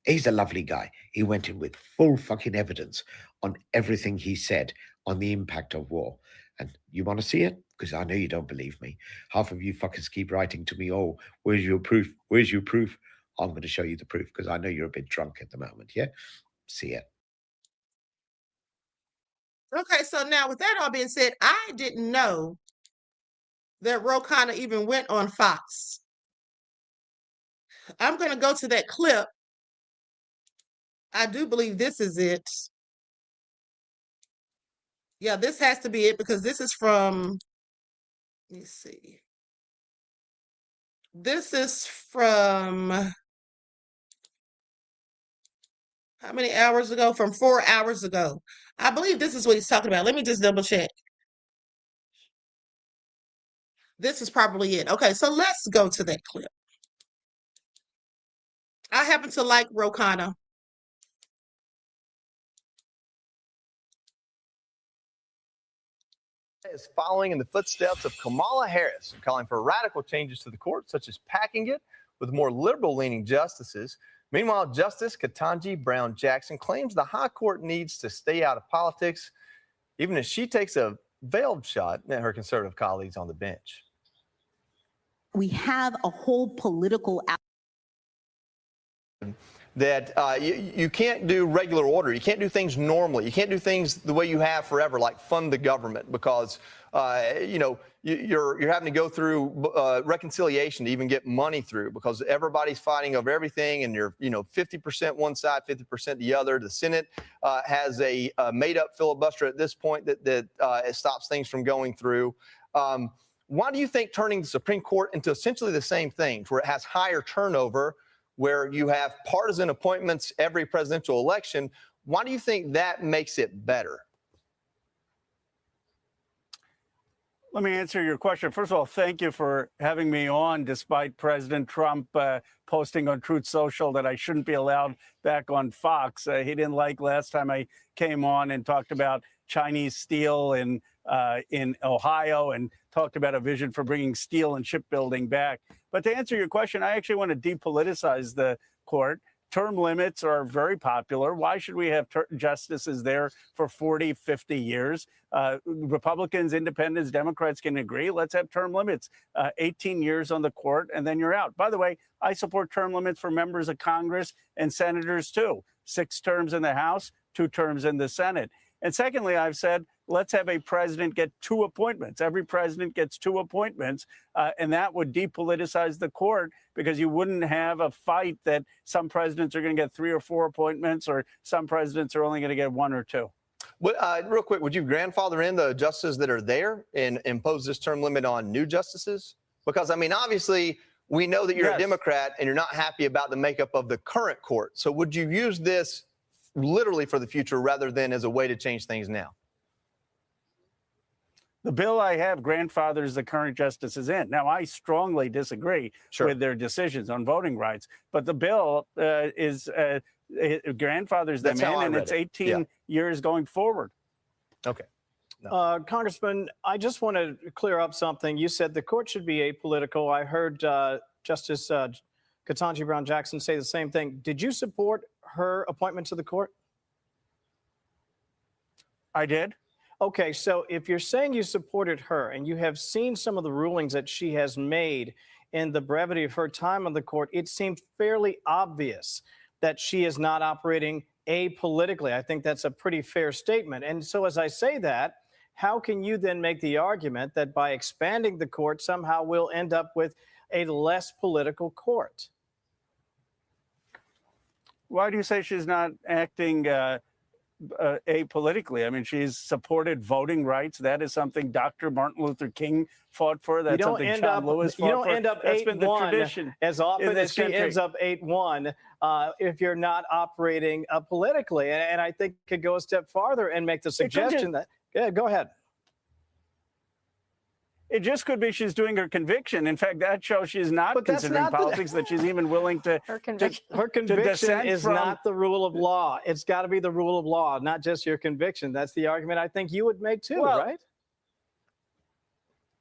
He's a lovely guy. He went in with full fucking evidence on everything he said on the impact of war. And you want to see it? Because I know you don't believe me. Half of you fuckers keep writing to me, oh, where's your proof? Where's your proof? I'm going to show you the proof because I know you're a bit drunk at the moment. Yeah? See it. Okay, so now with that all being said, I didn't know that Ro Khanna even went on Fox. I'm going to go to that clip. I do believe this is it. Yeah, this has to be it because this is from, let me see. This is from how many hours ago? From 4 hours ago. I believe this is what he's talking about. Let me just double check. This is probably it. Okay, so let's go to that clip. I happen to like Ro Khanna. Is following in the footsteps of Kamala Harris, calling for radical changes to the court, such as packing it with more liberal-leaning justices. Meanwhile, Justice Ketanji Brown Jackson claims the high court needs to stay out of politics, even as she takes a veiled shot at her conservative colleagues on the bench. We have a whole political that you can't do regular order. You can't do things normally. You can't do things the way you have forever, like fund the government, because you're having to go through reconciliation to even get money through, because everybody's fighting over everything, and you're 50% one side, 50% the other. The Senate has a made-up filibuster at this point that it stops things from going through. Why do you think turning the Supreme Court into essentially the same thing, where it has higher turnover, where you have partisan appointments every presidential election, why do you think that makes it better? Let me answer your question. First of all, thank you for having me on, despite President Trump posting on Truth Social that I shouldn't be allowed back on Fox. He didn't like last time I came on and talked about Chinese steel in Ohio and talked about a vision for bringing steel and shipbuilding back. But to answer your question, I actually want to depoliticize the court. Term limits are very popular. Why should we have justices there for 40, 50 years? Republicans, independents, Democrats can agree. Let's have term limits, 18 years on the court, and then you're out. By the way, I support term limits for members of Congress and senators, too. 6 terms in the House, 2 terms in the Senate. And secondly, I've said, let's have a president get 2 appointments. Every president gets 2 appointments, and that would depoliticize the court, because you wouldn't have a fight that some presidents are going to get 3 or 4 appointments, or some presidents are only going to get 1 or 2. Real quick, would you grandfather in the justices that are there and impose this term limit on new justices? Because, I mean, obviously, we know that you're a Democrat and you're not happy about the makeup of the current court. So would you use this literally for the future rather than as a way to change things now? The bill I have grandfathers the current justices in. Now, I strongly disagree with their decisions on voting rights, but the bill it grandfathers them in, and it's 18 years going forward. Okay. Congressman, I just want to clear up something. You said the court should be apolitical. I heard Justice Ketanji Brown Jackson say the same thing. Did you support her appointment to the court? I did. Okay, so if you're saying you supported her and you have seen some of the rulings that she has made in the brevity of her time on the court, it seemed fairly obvious that she is not operating apolitically. I think that's a pretty fair statement. And so as I say that, how can you then make the argument that by expanding the court, somehow we'll end up with a less political court? Why do you say she's not acting apolitically? I mean, she's supported voting rights. That is something Dr. Martin Luther King fought for. That's something John Lewis fought for. You don't end up 8-1 as often as she ends up 8-1 if you're not operating politically. And I think could go a step farther and make the suggestion that, go ahead. It just could be she's doing her conviction. In fact, that shows she's not considering politics, that she's even willing to. Her conviction is not the rule of law. It's got to be the rule of law, not just your conviction. That's the argument I think you would make too, right?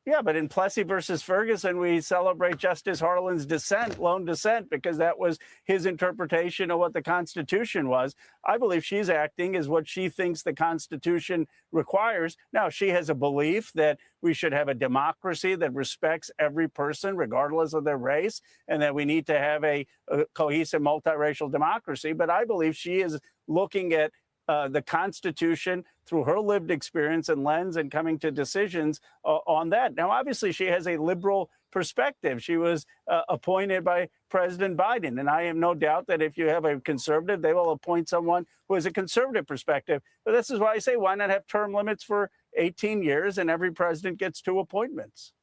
Yeah, but in Plessy versus Ferguson, we celebrate Justice Harlan's dissent, lone dissent, because that was his interpretation of what the Constitution was. I believe she's acting as what she thinks the Constitution requires. Now, she has a belief that we should have a democracy that respects every person, regardless of their race, and that we need to have a cohesive multiracial democracy. But I believe she is looking at the Constitution through her lived experience and lens and coming to decisions on that. Now, obviously, she has a liberal perspective. She was appointed by President Biden. And I have no doubt that if you have a conservative, they will appoint someone who has a conservative perspective. But this is why I say, why not have term limits for 18 years and every president gets 2 appointments?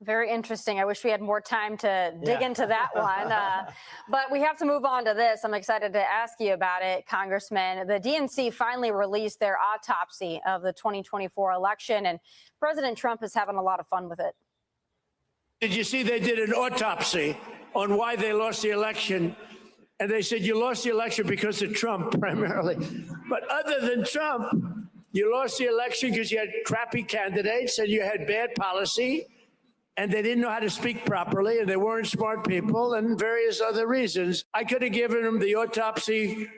Very interesting. I wish we had more time to dig into that one. But we have to move on to this. I'm excited to ask you about it, Congressman. The DNC finally released their autopsy of the 2024 election, and President Trump is having a lot of fun with it. Did you see they did an autopsy on why they lost the election? And they said you lost the election because of Trump primarily. But other than Trump, you lost the election because you had crappy candidates and you had bad policy. And they didn't know how to speak properly, and they weren't smart people, and various other reasons. I could have given them the autopsy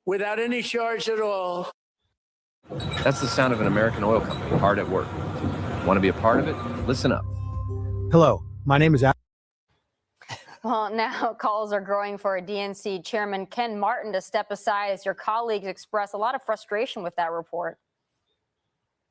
without any charge at all. That's the sound of an American oil company hard at work. Want to be a part of it? Listen up. Hello, my name is Well, now calls are growing for a DNC Chairman Ken Martin to step aside as your colleagues express a lot of frustration with that report.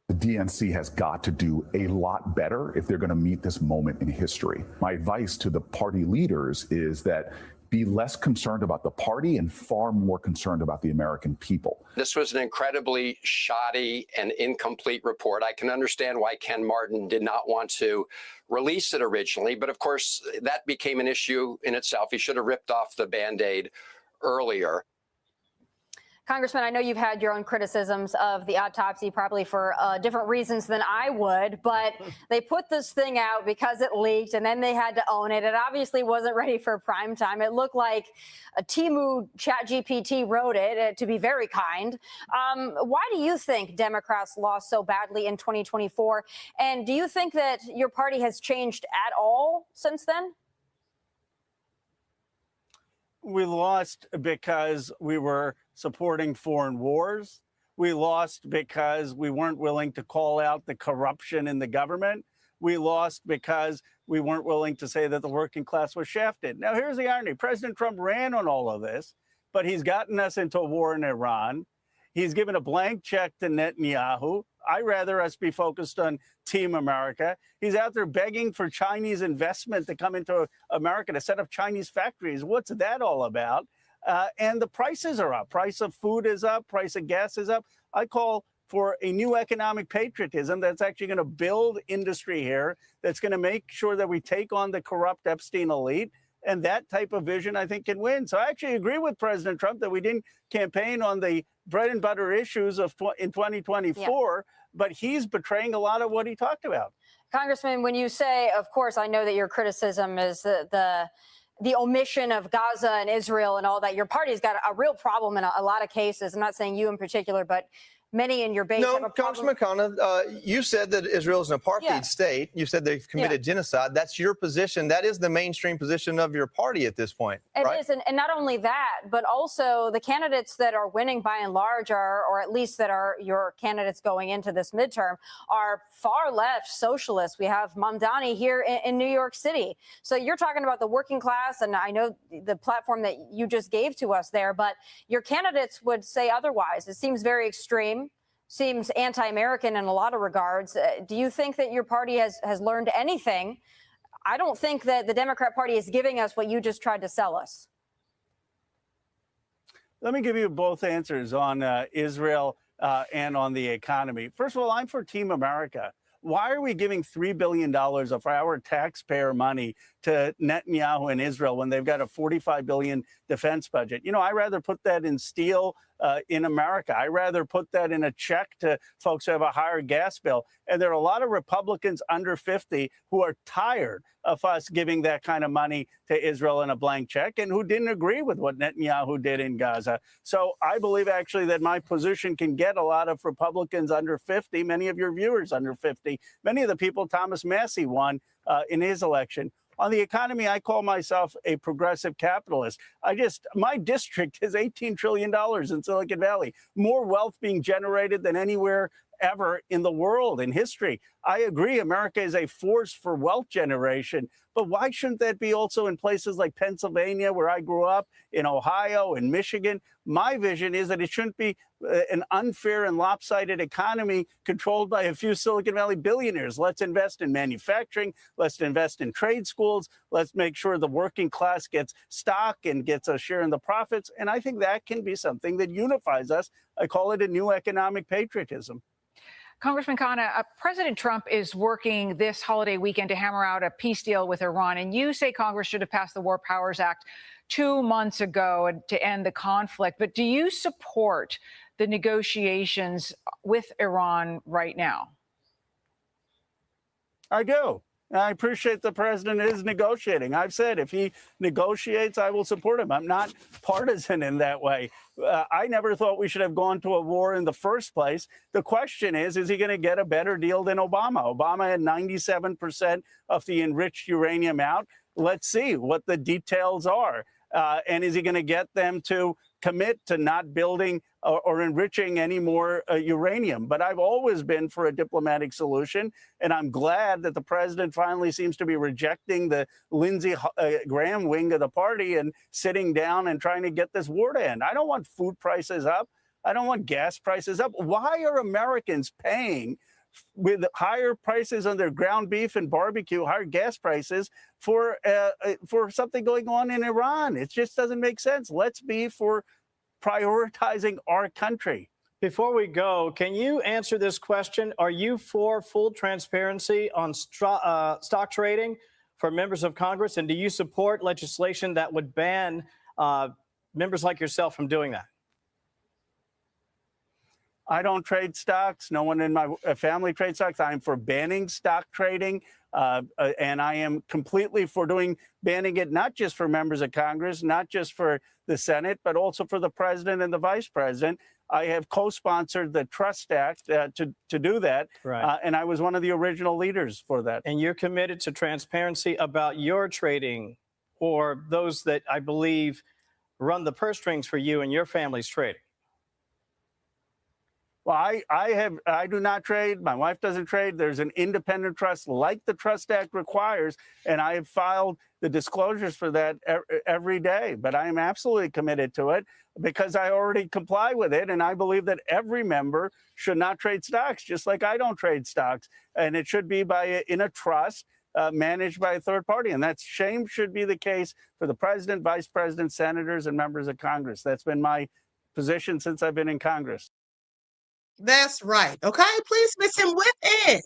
The DNC has got to do a lot better if they're going to meet this moment in history. My advice to the party leaders is that be less concerned about the party and far more concerned about the American people. This was an incredibly shoddy and incomplete report. I can understand why Ken Martin did not want to release it originally, but of course, that became an issue in itself. He should have ripped off the Band-Aid earlier. Congressman, I know you've had your own criticisms of the autopsy, probably for different reasons than I would, but they put this thing out because it leaked, and then they had to own it. It obviously wasn't ready for prime time. It looked like a Timu ChatGPT wrote it, to be very kind. Why do you think Democrats lost so badly in 2024? And do you think that your party has changed at all since then? We lost because we were supporting foreign wars. We lost because we weren't willing to call out the corruption in the government. We lost because we weren't willing to say that the working class was shafted. Now, here's the irony. President Trump ran on all of this, but he's gotten us into a war in Iran. He's given a blank check to Netanyahu. I'd rather us be focused on Team America. He's out there begging for Chinese investment to come into America to set up Chinese factories. What's that all about? And the prices are up. Price of food is up. Price of gas is up. I call for a new economic patriotism that's actually going to build industry here, that's going to make sure that we take on the corrupt Epstein elite. And that type of vision, I think, can win. So I actually agree with President Trump that we didn't campaign on the bread and butter issues of in 2024, but he's betraying a lot of what he talked about. Congressman, when you say, of course, I know that your criticism is the omission of Gaza and Israel and all that. Your party's got a real problem in a lot of cases. I'm not saying you in particular, but many in your base have a problem. Congressman Khanna, you said that Israel is an apartheid state. You said they've committed genocide. That's your position. That is the mainstream position of your party at this point. It is, and not only that, but also the candidates that are winning by and large are, or at least that are your candidates going into this midterm, are far left socialists. We have Mamdani here in New York City. So you're talking about the working class, and I know the platform that you just gave to us there, but your candidates would say otherwise. It seems very extreme. Seems anti-American in a lot of regards. Do you think that your party has learned anything? I don't think that the Democrat Party is giving us what you just tried to sell us. Let me give you both answers on Israel and on the economy. First of all, I'm for Team America. Why are we giving $3 billion of our taxpayer money to Netanyahu and Israel when they've got a $45 billion defense budget? You know, I'd rather put that in steel in America. I'd rather put that in a check to folks who have a higher gas bill. And there are a lot of Republicans under 50 who are tired of us giving that kind of money to Israel in a blank check and who didn't agree with what Netanyahu did in Gaza. So I believe actually that my position can get a lot of Republicans under 50, many of your viewers under 50, many of the people Thomas Massie won in his election. On the economy, I call myself a progressive capitalist. My district is $18 trillion in Silicon Valley, more wealth being generated than anywhere ever in the world in history. I agree, America is a force for wealth generation, but why shouldn't that be also in places like Pennsylvania, where I grew up, in Ohio, in Michigan? My vision is that it shouldn't be an unfair and lopsided economy controlled by a few Silicon Valley billionaires. Let's invest in manufacturing. Let's invest in trade schools. Let's make sure the working class gets stock and gets a share in the profits. And I think that can be something that unifies us. I call it a new economic patriotism. Congressman Khanna, President Trump is working this holiday weekend to hammer out a peace deal with Iran. And you say Congress should have passed the War Powers Act 2 months ago to end the conflict. But do you support the negotiations with Iran right now? I do. I appreciate the president is negotiating. I've said if he negotiates, I will support him. I'm not partisan in that way. I never thought we should have gone to a war in the first place. The question is he going to get a better deal than Obama? Obama had 97% of the enriched uranium out. Let's see what the details are. And is he going to get them to commit to not building or enriching any more uranium? But I've always been for a diplomatic solution, and I'm glad that the president finally seems to be rejecting the Lindsey Graham wing of the party and sitting down and trying to get this war to end. I don't want food prices up. I don't want gas prices up. Why are Americans paying with higher prices on their ground beef and barbecue, higher gas prices for something going on in Iran? It just doesn't make sense. Let's be for prioritizing our country. Before we go, can you answer this question? Are you for full transparency on stock trading for members of Congress? And do you support legislation that would ban members like yourself from doing that? I don't trade stocks. No one in my family trades stocks. I'm for banning stock trading. And I am completely for banning it, not just for members of Congress, not just for the Senate, but also for the president and the vice president. I have co-sponsored the Trust Act to do that. Right. And I was one of the original leaders for that. And you're committed to transparency about your trading, or those that I believe run the purse strings for you and your family's trading? Well, I do not trade. My wife doesn't trade. There's an independent trust like the Trust Act requires, and I have filed the disclosures for that every day. But I am absolutely committed to it because I already comply with it, and I believe that every member should not trade stocks, just like I don't trade stocks, and it should be in a trust managed by a third party, and that same should be the case for the president, vice president, senators, and members of Congress. That's been my position since I've been in Congress. That's right. Okay, please miss him with it.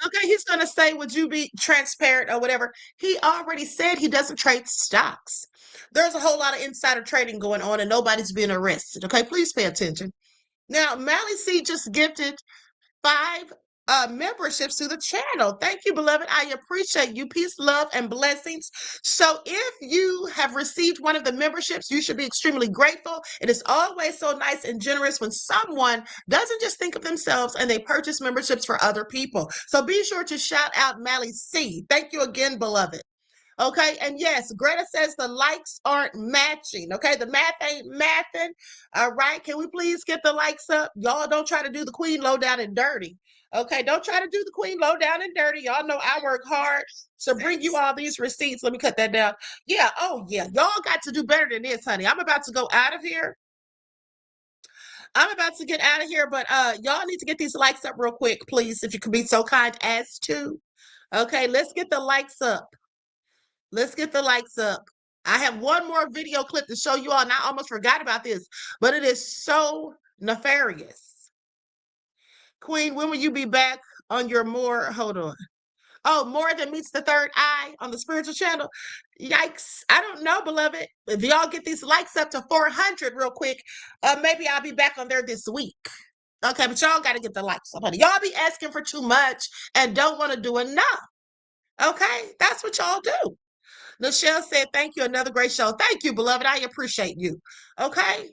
Okay, he's going to say, would you be transparent or whatever? He already said he doesn't trade stocks. There's a whole lot of insider trading going on and nobody's being arrested. Okay, please pay attention. Now, Mally C just gifted 5 memberships to the channel. Thank you, beloved. I appreciate you. Peace, love, and blessings. So if you have received one of the memberships, you should be extremely grateful. It is always so nice and generous when someone doesn't just think of themselves and they purchase memberships for other people. So be sure to shout out Mally C. Thank you again, beloved. Okay, and yes, Greta says the likes aren't matching. Okay, the math ain't mathing. All right, can we please get the likes up? Y'all don't try to do the queen low down and dirty. Okay, don't try to do the queen low down and dirty. Y'all know I work hard to bring you all these receipts. Let me cut that down. Yeah, oh yeah, y'all got to do better than this, honey. I'm about to go out of here. I'm about to get out of here, but y'all need to get these likes up real quick, please, if you could be so kind as to. Okay, let's get the likes up. Let's get the likes up. I have one more video clip to show you all, and I almost forgot about this, but it is so nefarious. Queen, when will you be back on your more, hold on. Oh, more than meets the third eye on the spiritual channel? Yikes. I don't know, beloved. If y'all get these likes up to 400 real quick, maybe I'll be back on there this week. Okay, but y'all got to get the likes up, honey. Y'all be asking for too much and don't want to do enough. Okay, that's what y'all do. Michelle said, thank you. Another great show. Thank you, beloved. I appreciate you. Okay.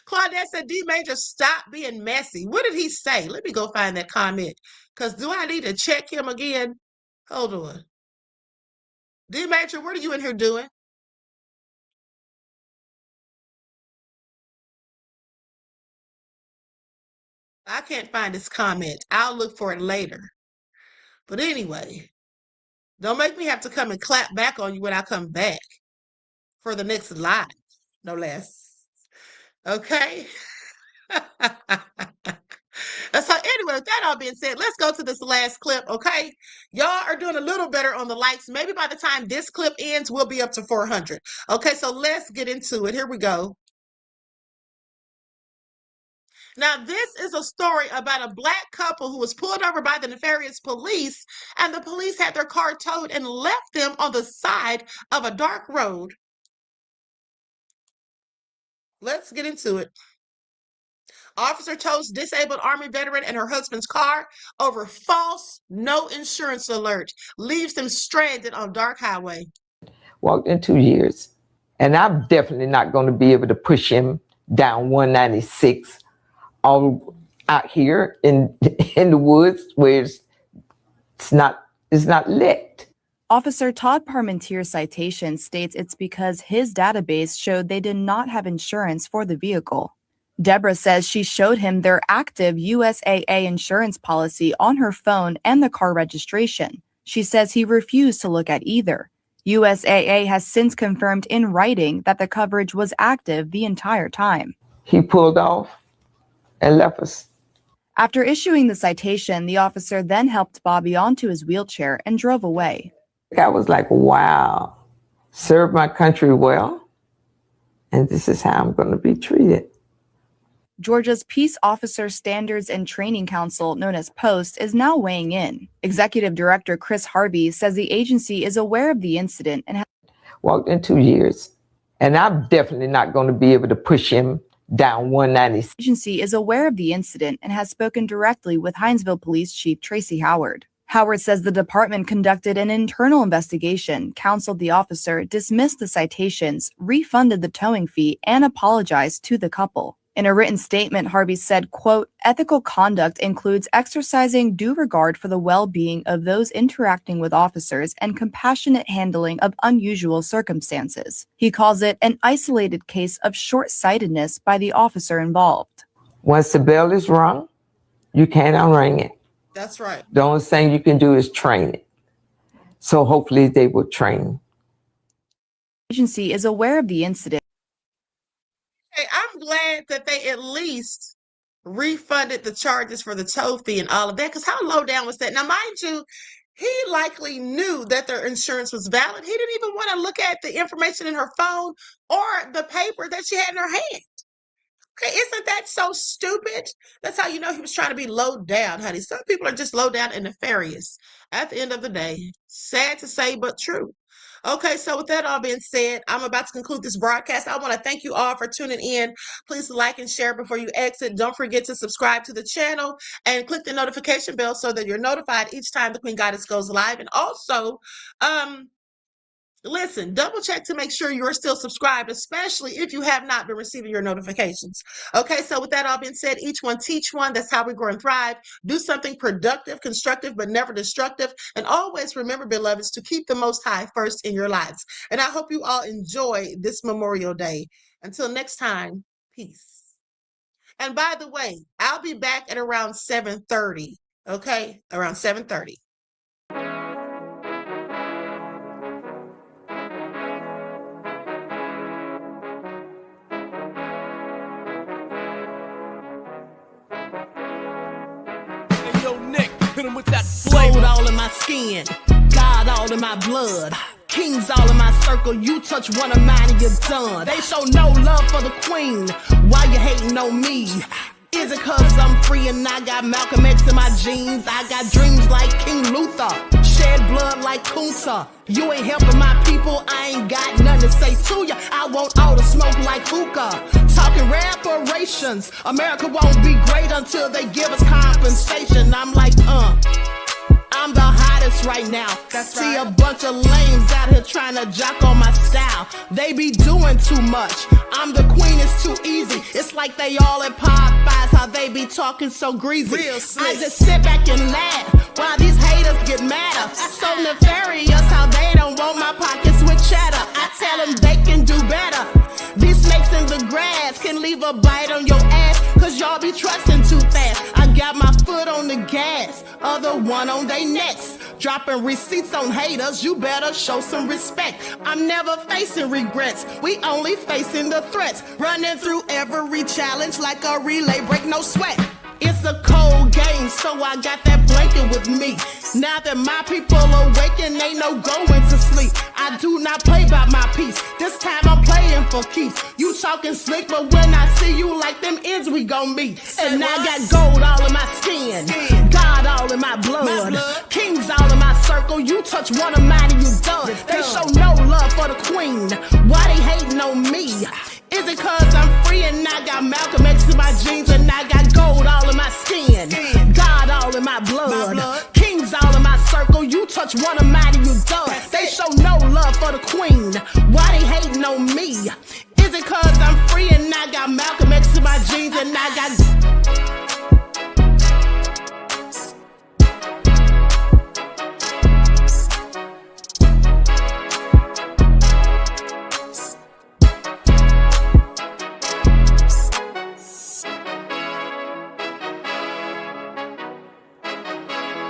Claudette said, D Major, stop being messy. What did he say? Let me go find that comment. Because do I need to check him again? Hold on. D Major, what are you in here doing? I can't find his comment. I'll look for it later. But anyway, don't make me have to come and clap back on you when I come back for the next live, no less. Okay? So anyway, with that all being said, let's go to this last clip, okay? Y'all are doing a little better on the likes. Maybe by the time this clip ends, we'll be up to 400. Okay, so let's get into it. Here we go. Now, this is a story about a Black couple who was pulled over by the nefarious police, and the police had their car towed and left them on the side of a dark road. Let's get into it. Officer tows disabled Army veteran and her husband's car over false no insurance alert. Leaves them stranded on dark highway. Walked in 2 years. And I'm definitely not going to be able to push him down 196 all out here in the woods where it's not lit. Officer Todd Parmentier's citation states it's because his database showed they did not have insurance for the vehicle. Deborah says she showed him their active USAA insurance policy on her phone and the car registration. She says he refused to look at either. USAA has since confirmed in writing that the coverage was active the entire time. He pulled off and left us. After issuing the citation, the officer then helped Bobby onto his wheelchair and drove away. I was like, wow, served my country well, and this is how I'm going to be treated. Georgia's Peace Officer Standards and Training Council, known as POST, is now weighing in. Executive Director Chris Harvey says the agency is aware of the incident and walked in 2 years, and I'm definitely not going to be able to push him down 196. The agency is aware of the incident and has spoken directly with Hinesville Police Chief Tracy Howard. Howard says the department conducted an internal investigation, counseled the officer, dismissed the citations, refunded the towing fee, and apologized to the couple. In a written statement, Harvey said, quote, ethical conduct includes exercising due regard for the well-being of those interacting with officers and compassionate handling of unusual circumstances. He calls it an isolated case of short-sightedness by the officer involved. Once the bell is rung, you can't unring it. That's right. The only thing you can do is train it. So hopefully they will train. The agency is aware of the incident. Hey, I'm glad that they at least refunded the charges for the tow fee and all of that, because how low down was that? Now, mind you, he likely knew that their insurance was valid. He didn't even want to look at the information in her phone or the paper that she had in her hand. Okay, isn't that so stupid? That's how you know he was trying to be low down, honey. Some people are just low down and nefarious. At the end of the day, sad to say, but true. Okay, so with that all being said, I'm about to conclude this broadcast. I want to thank you all for tuning in. Please like and share before you exit. Don't forget to subscribe to the channel and click the notification bell so that you're notified each time the Queen Goddess goes live. And also, listen, double check to make sure you're still subscribed, especially if you have not been receiving your notifications. Okay, so with that all being said, each one teach one. That's how we grow and thrive. Do something productive, constructive, but never destructive. And always remember, beloveds, to keep the Most High first in your lives. And I hope you all enjoy this Memorial Day. Until next time, peace. And by the way, I'll be back at around 7:30. Okay, around 7:30. Gold all in my skin, God all in my blood, kings all in my circle. You touch one of mine and you're done. They show no love for the queen. Why you hating on me? Is it cause I'm free and I got Malcolm X in my jeans? I got dreams like King Luther, shed blood like Kunsa. You ain't helping my people, I ain't got nothing to say to ya. I want all the smoke like hookah. Talking reparations, America won't be great until they give us compensation. I'm like, I'm the hottest right now. See a bunch of lames out here trying to jock on my style. They be doing too much. I'm the queen, it's too easy. It's like they all at Popeyes, how they be talking so greasy. I just sit back and laugh while these haters get madder. So nefarious how they don't want my pockets with cheddar. I tell them they can do better. These snakes in the grass can leave a bite on your ass, cause y'all be trusting too fast. I got my foot on the gas, other one on they necks. Dropping receipts on haters, you better show some respect. I'm never facing regrets, we only facing the threats. Running through every challenge like a relay, break no sweat. It's a cold game, so I got that blanket with me. Now that my people awaken, ain't no going to sleep. I do not play by my piece, this time I'm playing for keeps. You talking slick, but when I see you like them ends, we gon' meet. And I got gold all in my skin, God all in my blood, kings all in my circle. You touch one of mine and you done. They show no love for the queen. Why they hating on me? Is it cause I'm free and I got Malcolm X in my jeans and I got gold all in my skin, God all in my blood, kings all in my circle. You touch one of mine and you done. They show no love for the queen. Why they hating on me? Is it cause I'm free and I got Malcolm X in my jeans and I got